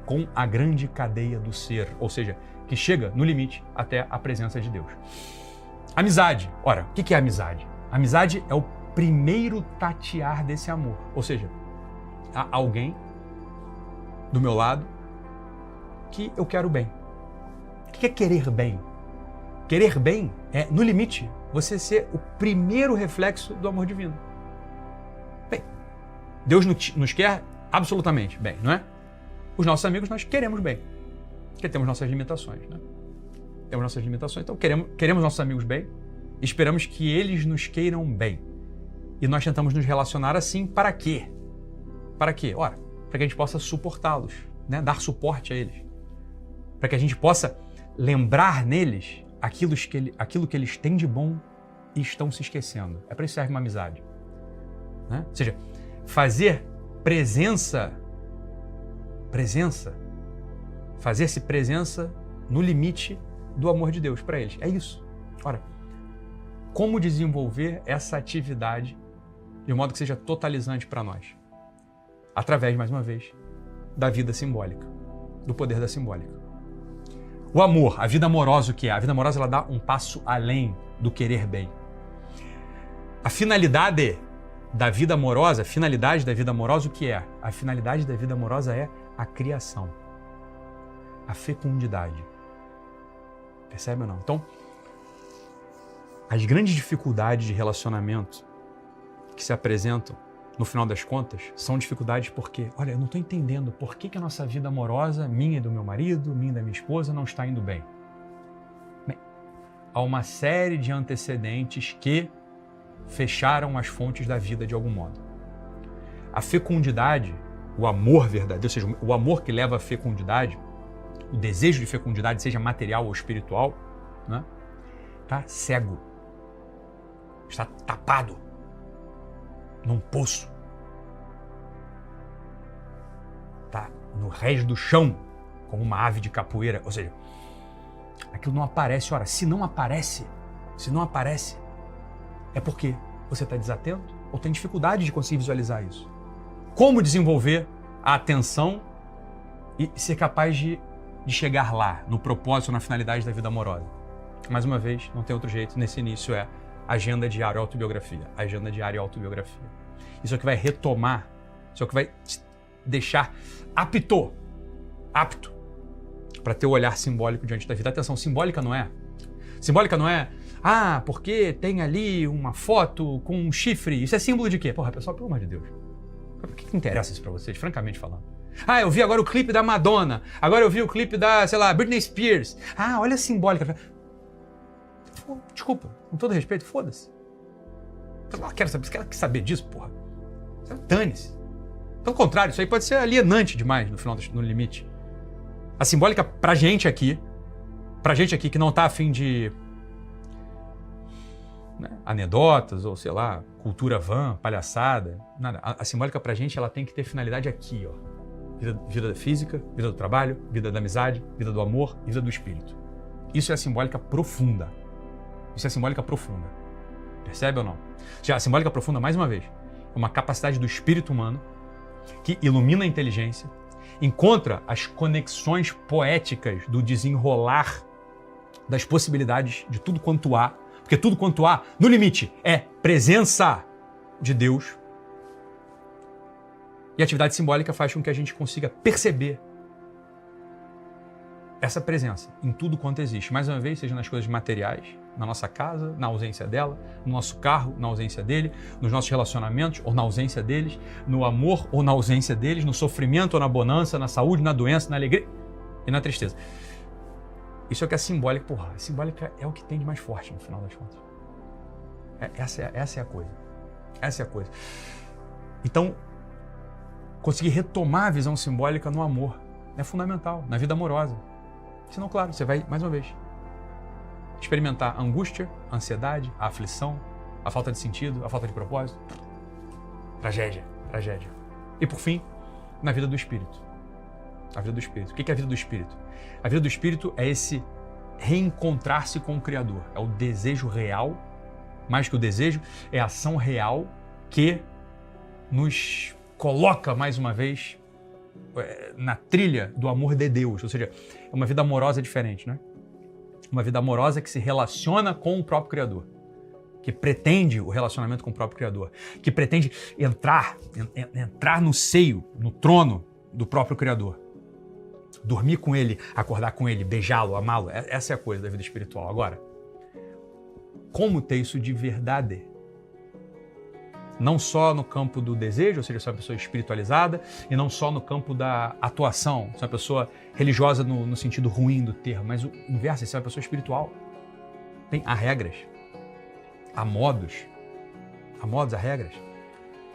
com a grande cadeia do ser, ou seja, que chega, no limite, até a presença de Deus. Amizade. Ora, o que é amizade? Amizade é o primeiro tatear desse amor, ou seja, há alguém do meu lado que eu quero bem. O que é querer bem? Querer bem é, no limite, você ser o primeiro reflexo do amor divino. Bem, Deus nos quer absolutamente bem, não é? Os nossos amigos nós queremos bem, porque temos nossas limitações, né? Temos nossas limitações, então queremos nossos amigos bem, esperamos que eles nos queiram bem. E nós tentamos nos relacionar assim para quê? Para quê? Ora, para que a gente possa suportá-los, né? Dar suporte a eles. Para que a gente possa lembrar neles aquilo que eles têm de bom e estão se esquecendo. É para isso que serve uma amizade, né? Ou seja, fazer fazer-se presença no limite do amor de Deus para eles. É isso. Ora, como desenvolver essa atividade de modo que seja totalizante para nós. Através, mais uma vez, da vida simbólica, do poder da simbólica. O amor, a vida amorosa, o que é? A vida amorosa, ela dá um passo além do querer bem. A finalidade da vida amorosa, o que é? A finalidade da vida amorosa é a criação, a fecundidade. Percebe ou não? Então, as grandes dificuldades de relacionamento que se apresentam, no final das contas, são dificuldades porque, olha, eu não estou entendendo por que a nossa vida amorosa, minha e do meu marido, minha e da minha esposa, não está indo bem. Bem, há uma série de antecedentes que fecharam as fontes da vida de algum modo. A fecundidade, o amor verdadeiro, ou seja, o amor que leva à fecundidade, o desejo de fecundidade, seja material ou espiritual, né, está cego, está tapado num poço, está no rés do chão, como uma ave de capoeira, ou seja, aquilo não aparece. Ora, se não aparece, é porque você está desatento ou tem dificuldade de conseguir visualizar isso. Como desenvolver a atenção e ser capaz de chegar lá, no propósito, na finalidade da vida amorosa? Mais uma vez, não tem outro jeito, nesse início é agenda diária autobiografia. Agenda diária autobiografia. Isso é o que vai retomar, isso é o que vai te deixar apto para ter o olhar simbólico diante da vida. Atenção, simbólica não é, porque tem ali uma foto com um chifre. Isso é símbolo de quê? Porra, pessoal, pelo amor de Deus. Por que interessa isso para vocês, francamente falando? Eu vi agora o clipe da Madonna. Agora eu vi o clipe da, Britney Spears. Olha a simbólica. Desculpa, com todo respeito, foda-se. Eu não quero saber, você quer saber disso, porra? Dane-se. Pelo contrário, isso aí pode ser alienante demais no limite. A simbólica pra gente aqui que não tá afim de anedotas ou, cultura vã, palhaçada, nada. A simbólica pra gente, ela tem que ter finalidade aqui, ó. Vida da física, vida do trabalho, vida da amizade, vida do amor, vida do espírito. Isso é a simbólica profunda. Percebe ou não? Já a simbólica profunda, mais uma vez, é uma capacidade do espírito humano que ilumina a inteligência, encontra as conexões poéticas do desenrolar das possibilidades de tudo quanto há, porque tudo quanto há, no limite, é presença de Deus. E a atividade simbólica faz com que a gente consiga perceber essa presença em tudo quanto existe. Mais uma vez, seja nas coisas materiais, na nossa casa, na ausência dela, no nosso carro, na ausência dele, nos nossos relacionamentos ou na ausência deles, no amor ou na ausência deles, no sofrimento ou na bonança, na saúde, na doença, na alegria e na tristeza. Isso é o que é simbólica. Porra, a simbólica é o que tem de mais forte no final das contas. Essa é a coisa. Essa é a coisa. Então, conseguir retomar a visão simbólica no amor é fundamental, na vida amorosa. Senão, claro, você vai, mais uma vez, experimentar a angústia, a ansiedade, a aflição, a falta de sentido, a falta de propósito. Tragédia. E, por fim, na vida do espírito. A vida do espírito. O que é a vida do espírito? A vida do espírito é esse reencontrar-se com o Criador. É o desejo real, mais que o desejo, é a ação real que nos coloca, mais uma vez, na trilha do amor de Deus. Ou seja, é uma vida amorosa diferente, né? Uma vida amorosa que se relaciona com o próprio Criador, que pretende o relacionamento com o próprio Criador, que pretende entrar no seio, no trono do próprio Criador. Dormir com ele, acordar com ele, beijá-lo, amá-lo. Essa é a coisa da vida espiritual. Agora, como ter isso de verdade? Não só no campo do desejo, ou seja, ser uma pessoa espiritualizada, e não só no campo da atuação, ser uma pessoa religiosa no sentido ruim do termo, mas o inverso, ser uma pessoa espiritual. Há regras, há modos, há regras.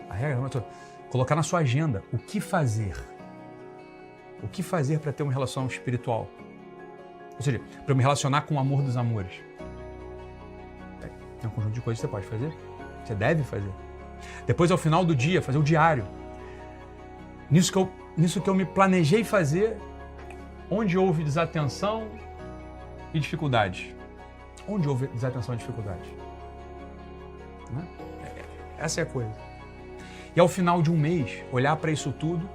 A regra é colocar na sua agenda o que fazer. O que fazer para ter uma relação espiritual? Ou seja, para eu me relacionar com o amor dos amores. Tem um conjunto de coisas que você pode fazer, você deve fazer. Depois, ao final do dia, fazer o diário. Nisso que eu me planejei fazer, onde houve desatenção e dificuldade. Onde houve desatenção e dificuldade? Né? Essa é a coisa. E ao final de um mês, olhar para isso tudo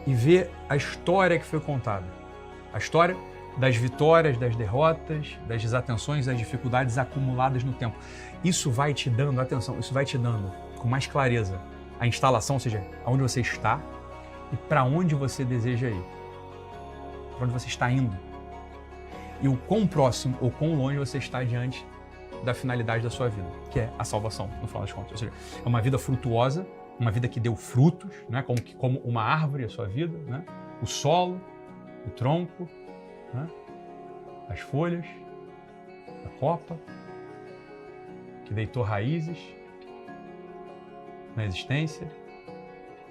e ver a história que foi contada. A história das vitórias, das derrotas, das desatenções, das dificuldades acumuladas no tempo. Isso vai te dando, atenção, isso vai te dando com mais clareza a instalação, ou seja, aonde você está e para onde você deseja ir. Para onde você está indo. E o quão próximo ou quão longe você está diante da finalidade da sua vida, que é a salvação, no final das contas. Ou seja, é uma vida frutuosa, uma vida que deu frutos, né? Como uma árvore a sua vida, né? O solo, o tronco, né? As folhas, a copa, que deitou raízes na existência,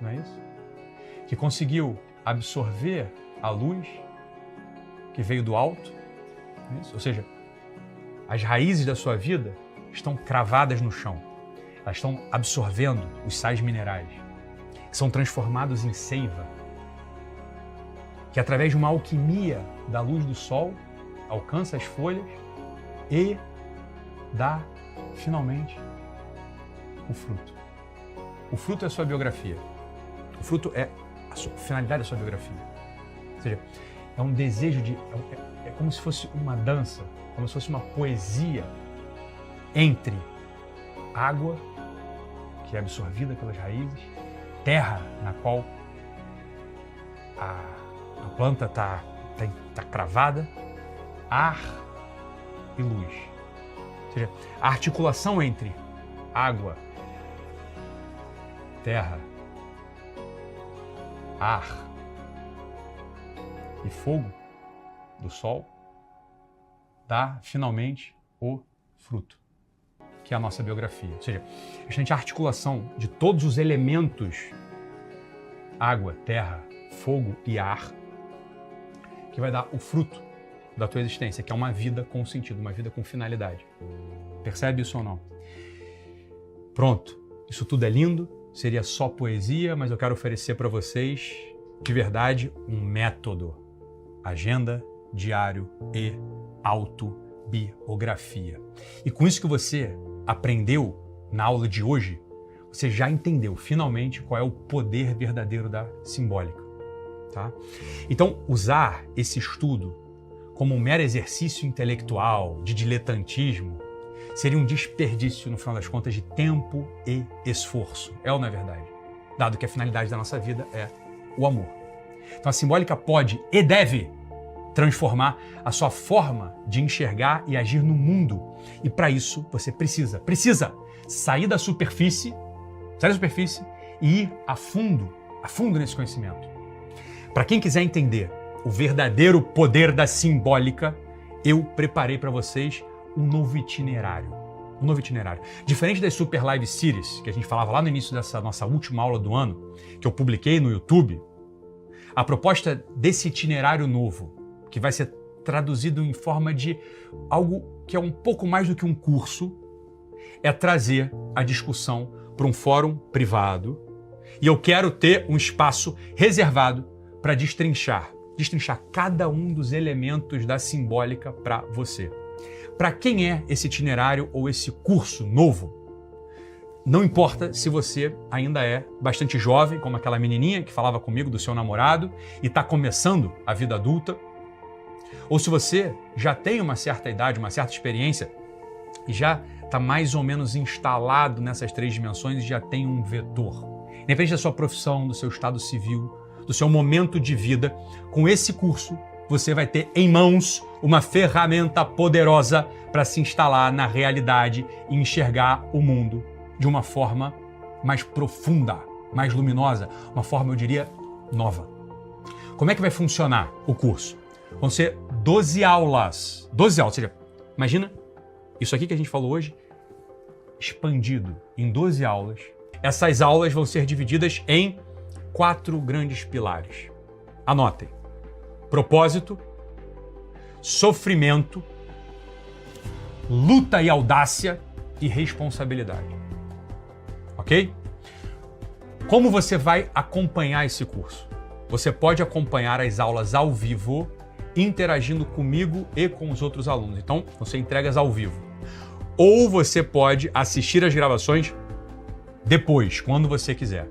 não é isso? Que conseguiu absorver a luz que veio do alto, não é isso? Ou seja, as raízes da sua vida estão cravadas no chão. Elas estão absorvendo os sais minerais, que são transformados em seiva, que através de uma alquimia da luz do sol alcança as folhas e dá, finalmente, o fruto. O fruto é a sua biografia. O fruto é a finalidade da sua biografia. Ou seja, é um desejo de... É como se fosse uma dança, como se fosse uma poesia entre água, que é absorvida pelas raízes, terra, na qual a planta está cravada, ar e luz. Ou seja, a articulação entre água, terra, ar e fogo do sol dá finalmente o fruto, que é a nossa biografia. Ou seja, a articulação de todos os elementos, água, terra, fogo e ar, que vai dar o fruto da tua existência, que é uma vida com sentido, uma vida com finalidade. Percebe isso ou não? Pronto, isso tudo é lindo, seria só poesia, mas eu quero oferecer para vocês, de verdade, um método. Agenda, diário e autobiografia. E com isso que você aprendeu na aula de hoje, você já entendeu finalmente qual é o poder verdadeiro da simbólica. Tá? Então, usar esse estudo como um mero exercício intelectual, de diletantismo, seria um desperdício, no final das contas, de tempo e esforço. É ou não é verdade? Dado que a finalidade da nossa vida é o amor. Então a simbólica pode e deve transformar a sua forma de enxergar e agir no mundo. E para isso você precisa sair da superfície e ir a fundo nesse conhecimento. Para quem quiser entender o verdadeiro poder da simbólica, eu preparei para vocês um novo itinerário. Diferente das Super Live Series, que a gente falava lá no início dessa nossa última aula do ano, que eu publiquei no YouTube, a proposta desse itinerário novo, que vai ser traduzido em forma de algo que é um pouco mais do que um curso, é trazer a discussão para um fórum privado, e eu quero ter um espaço reservado para destrinchar cada um dos elementos da simbólica para você. Para quem é esse itinerário ou esse curso novo? Não importa se você ainda é bastante jovem, como aquela menininha que falava comigo do seu namorado e está começando a vida adulta, ou se você já tem uma certa idade, uma certa experiência e já está mais ou menos instalado nessas três dimensões e já tem um vetor. Independente da sua profissão, do seu estado civil, do seu momento de vida, com esse curso você vai ter em mãos uma ferramenta poderosa para se instalar na realidade e enxergar o mundo de uma forma mais profunda, mais luminosa, uma forma, eu diria, nova. Como é que vai funcionar o curso? Vão ser 12 aulas. 12 aulas, ou seja, imagina isso aqui que a gente falou hoje, expandido em 12 aulas. Essas aulas vão ser divididas em 4 grandes pilares. Anotem. Propósito, sofrimento, luta e audácia e responsabilidade. Ok? Como você vai acompanhar esse curso? Você pode acompanhar as aulas ao vivo, interagindo comigo e com os outros alunos. Então, você entrega ao vivo. ou você pode assistir as gravações depois, quando você quiser.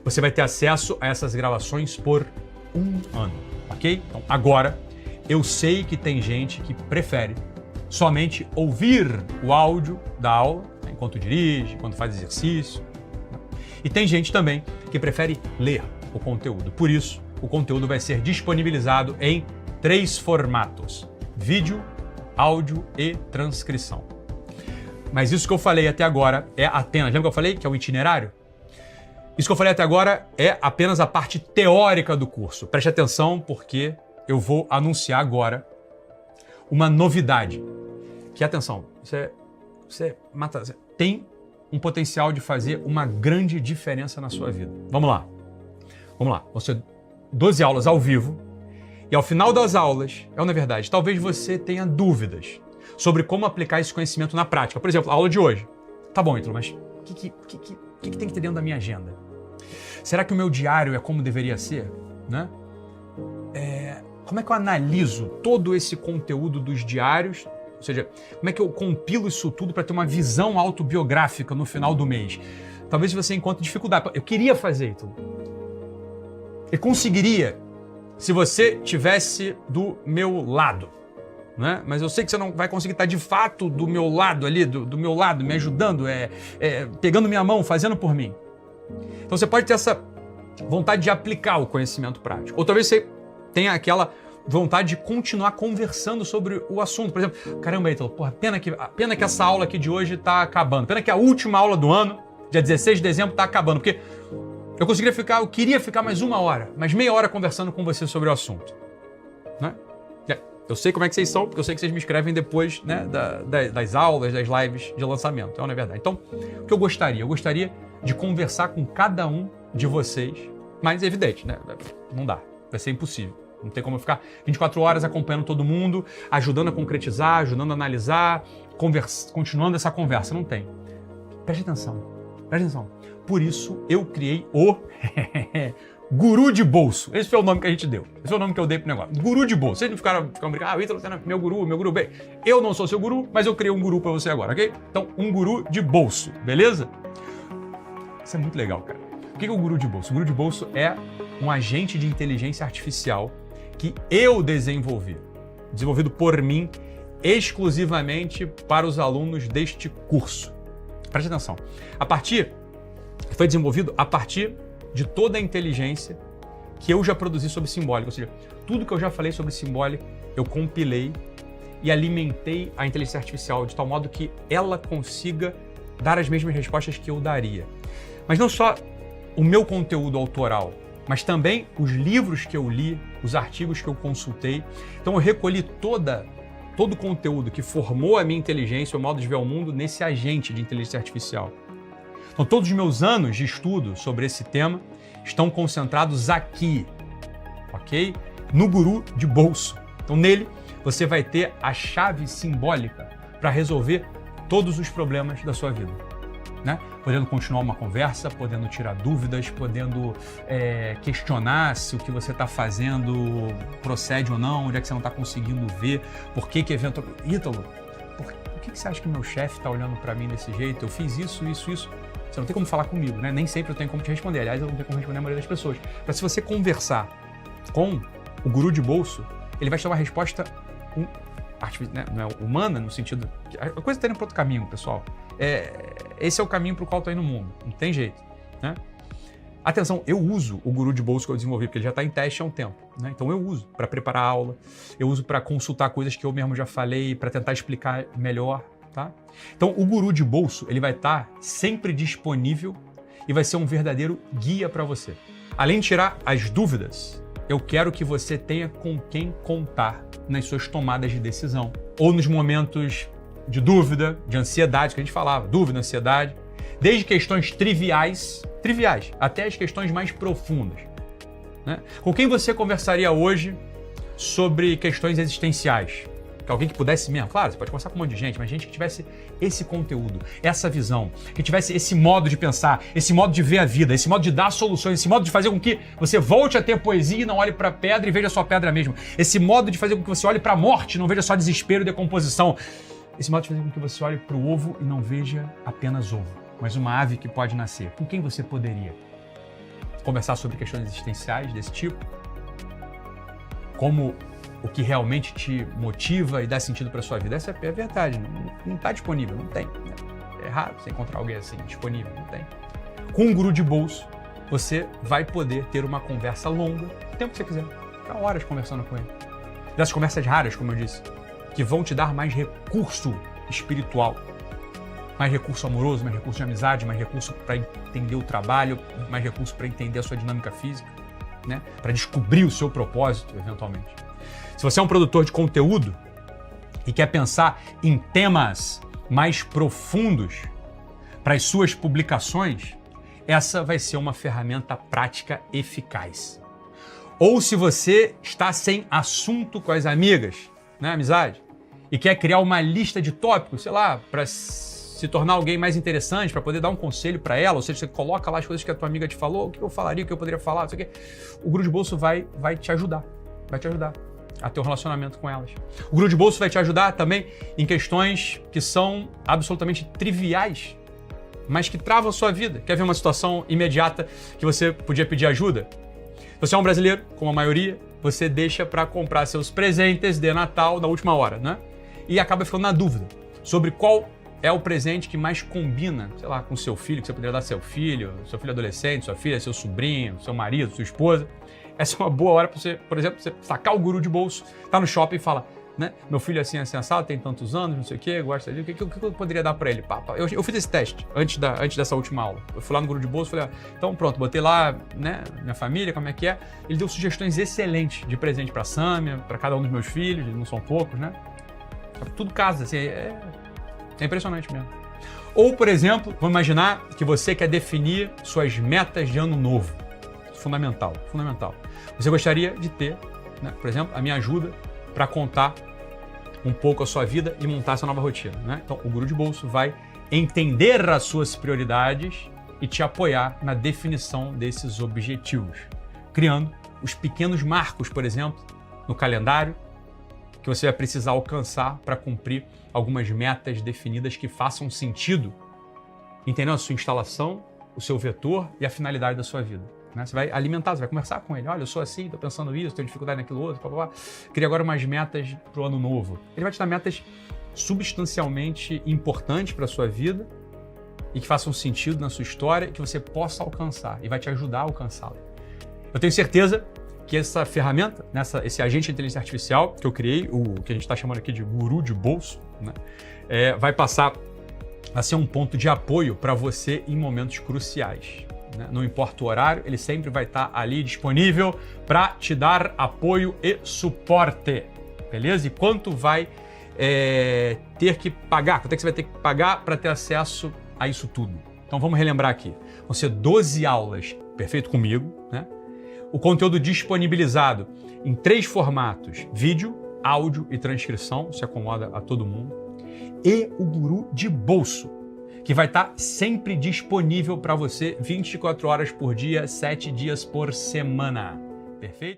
Você vai ter acesso a essas gravações por 1 ano, ok? Então, agora, eu sei que tem gente que prefere somente ouvir o áudio da aula, né, enquanto dirige, enquanto faz exercício. Né? E tem gente também que prefere ler o conteúdo. Por isso, o conteúdo vai ser disponibilizado em 3 formatos: vídeo, áudio e transcrição. Mas isso que eu falei até agora é apenas... Lembra que eu falei que é o itinerário? Isso que eu falei até agora é apenas a parte teórica do curso. Preste atenção, porque eu vou anunciar agora uma novidade. Que, atenção, você tem um potencial de fazer uma grande diferença na sua vida. Vamos lá. Vamos lá. Vão ser 12 aulas ao vivo. E ao final das aulas, na verdade, talvez você tenha dúvidas sobre como aplicar esse conhecimento na prática. Por exemplo, a aula de hoje. Tá bom, Ítalo, mas o que tem que ter dentro da minha agenda? Será que o meu diário é como deveria ser? Né? Como é que eu analiso todo esse conteúdo dos diários? Ou seja, como é que eu compilo isso tudo para ter uma visão autobiográfica no final do mês? Talvez você encontre dificuldade. Eu queria fazer, Ítalo. Eu conseguiria se você estivesse do meu lado. Né? Mas eu sei que você não vai conseguir estar de fato do meu lado ali, do meu lado, me ajudando, pegando minha mão, fazendo por mim. Então você pode ter essa vontade de aplicar o conhecimento prático. Ou talvez você tenha aquela vontade de continuar conversando sobre o assunto. Por exemplo, caramba, Ítalo, porra, pena que essa aula aqui de hoje está acabando. Pena que a última aula do ano, dia 16 de dezembro, está acabando. Porque eu queria ficar mais 1 hora, mais meia hora conversando com você sobre o assunto. Né? Eu sei como é que vocês são, porque eu sei que vocês me escrevem depois, né, das aulas, das lives de lançamento. Não é verdade? Então, o que eu gostaria? Eu gostaria de conversar com cada um de vocês, mas é evidente, né? Não dá. Vai ser impossível. Não tem como eu ficar 24 horas acompanhando todo mundo, ajudando a concretizar, ajudando a analisar, continuando essa conversa. Não tem. Preste atenção. Preste atenção. Por isso, eu criei o Guru de Bolso. Esse foi o nome que a gente deu. Esse foi o nome que eu dei pro negócio. Guru de Bolso. Vocês não ficaram brincando, Ítalo, você é meu guru. Bem, eu não sou seu guru, mas eu criei um guru pra você agora, ok? Então, um guru de bolso, beleza? Isso é muito legal, cara. O que é o guru de bolso? O guru de bolso é um agente de inteligência artificial que eu desenvolvi. Desenvolvido por mim, exclusivamente para os alunos deste curso. Preste atenção. Foi desenvolvido a partir de toda a inteligência que eu já produzi sobre simbólica. Ou seja, tudo que eu já falei sobre simbólica, eu compilei e alimentei a inteligência artificial de tal modo que ela consiga dar as mesmas respostas que eu daria. Mas não só o meu conteúdo autoral, mas também os livros que eu li, os artigos que eu consultei. Então eu recolhi todo o conteúdo que formou a minha inteligência, o modo de ver o mundo, nesse agente de inteligência artificial. Então, todos os meus anos de estudo sobre esse tema estão concentrados aqui, ok? No Guru de Bolso. Então, nele, você vai ter a chave simbólica para resolver todos os problemas da sua vida, né? Podendo continuar uma conversa, podendo tirar dúvidas, podendo questionar se o que você está fazendo procede ou não, onde é que você não está conseguindo ver, por que eventualmente... Ítalo, por que você acha que meu chefe está olhando para mim desse jeito? Eu fiz isso. Você não tem como falar comigo, né? Nem sempre eu tenho como te responder. Aliás, eu não tenho como responder a maioria das pessoas. Mas se você conversar com o guru de bolso, ele vai te dar uma resposta não é humana, no sentido... A coisa está indo para outro caminho, pessoal. Esse é o caminho para o qual está indo o mundo. Não tem jeito, né? Atenção, eu uso o guru de bolso que eu desenvolvi, porque ele já está em teste há um tempo, né? Então eu uso para preparar a aula, eu uso para consultar coisas que eu mesmo já falei, para tentar explicar melhor. Tá? Então, o Guru de Bolso ele vai estar sempre disponível e vai ser um verdadeiro guia para você. Além de tirar as dúvidas, eu quero que você tenha com quem contar nas suas tomadas de decisão ou nos momentos de dúvida, de ansiedade, que a gente falava, dúvida, ansiedade, desde questões triviais, até as questões mais profundas. Né? Com quem você conversaria hoje sobre questões existenciais? Alguém que pudesse mesmo, claro, você pode conversar com um monte de gente, mas gente que tivesse esse conteúdo, essa visão, que tivesse esse modo de pensar, esse modo de ver a vida, esse modo de dar soluções, esse modo de fazer com que você volte a ter poesia e não olhe para a pedra e veja só a pedra mesmo. Esse modo de fazer com que você olhe para a morte e não veja só desespero e decomposição. Esse modo faz com que você olhe para o ovo e não veja apenas ovo, mas uma ave que pode nascer. Com quem você poderia conversar sobre questões existenciais desse tipo? Como o que realmente te motiva e dá sentido para a sua vida? Essa é a verdade, não está disponível, não tem. É raro você encontrar alguém assim, disponível, não tem. Com um guru de bolso, você vai poder ter uma conversa longa, o tempo que você quiser, ficar horas conversando com ele. Dessas conversas raras, como eu disse, que vão te dar mais recurso espiritual, mais recurso amoroso, mais recurso de amizade, mais recurso para entender o trabalho, mais recurso para entender a sua dinâmica física, né? Para descobrir o seu propósito, eventualmente. Se você é um produtor de conteúdo e quer pensar em temas mais profundos para as suas publicações, essa vai ser uma ferramenta prática eficaz. Ou se você está sem assunto com as amigas, né, amizade, e quer criar uma lista de tópicos, sei lá, para se tornar alguém mais interessante, para poder dar um conselho para ela, ou seja, você coloca lá as coisas que a tua amiga te falou, o que eu falaria, o que eu poderia falar, não sei o quê. O Guru de Bolso vai te ajudar a ter um relacionamento com elas. O Guru de Bolso vai te ajudar também em questões que são absolutamente triviais, mas que travam a sua vida. Quer ver uma situação imediata que você podia pedir ajuda? Você é um brasileiro, como a maioria, você deixa para comprar seus presentes de Natal na última hora, né? E acaba ficando na dúvida sobre qual é o presente que mais combina, sei lá, com seu filho, que você poderia dar seu filho adolescente, sua filha, seu sobrinho, seu marido, sua esposa. Essa é uma boa hora para você, por exemplo, você sacar o Guru de Bolso, tá no shopping e fala, né? Meu filho é assim assado, tem tantos anos, não sei o quê, gosta dele, o que eu poderia dar para ele? Eu fiz esse teste antes dessa última aula. Eu fui lá no Guru de Bolso e falei, então pronto, botei lá, né, minha família, como é que é. Ele deu sugestões excelentes de presente para Sâmia, para cada um dos meus filhos, eles não são poucos, né? Tudo casa, assim, é impressionante mesmo. Ou, por exemplo, vamos imaginar que você quer definir suas metas de ano novo. Fundamental. Você gostaria de ter, né, por exemplo, a minha ajuda para contar um pouco a sua vida e montar essa nova rotina, né? Então, o Guru de Bolso vai entender as suas prioridades e te apoiar na definição desses objetivos, criando os pequenos marcos, por exemplo, no calendário, que você vai precisar alcançar para cumprir algumas metas definidas que façam sentido, entendendo a sua instalação, o seu vetor e a finalidade da sua vida. Né? Você vai alimentar, você vai conversar com ele. Olha, eu sou assim, estou pensando isso, tenho dificuldade naquilo outro, blá, blá, blá. Queria agora umas metas para o ano novo. Ele vai te dar metas substancialmente importantes para a sua vida e que façam sentido na sua história e que você possa alcançar e vai te ajudar a alcançá-la. Eu tenho certeza que essa ferramenta, esse agente de inteligência artificial que eu criei, o que a gente está chamando aqui de Guru de Bolso, né, vai passar a ser um ponto de apoio para você em momentos cruciais. Né? Não importa o horário, ele sempre vai estar ali disponível para te dar apoio e suporte, beleza? E quanto vai ter que pagar? Quanto é que você vai ter que pagar para ter acesso a isso tudo? Então vamos relembrar aqui. Vão ser 12 aulas, perfeito comigo, né? O conteúdo disponibilizado em 3 formatos: vídeo, áudio e transcrição, se acomoda a todo mundo. E o Guru de Bolso, que vai estar sempre disponível para você 24 horas por dia, 7 dias por semana. Perfeito?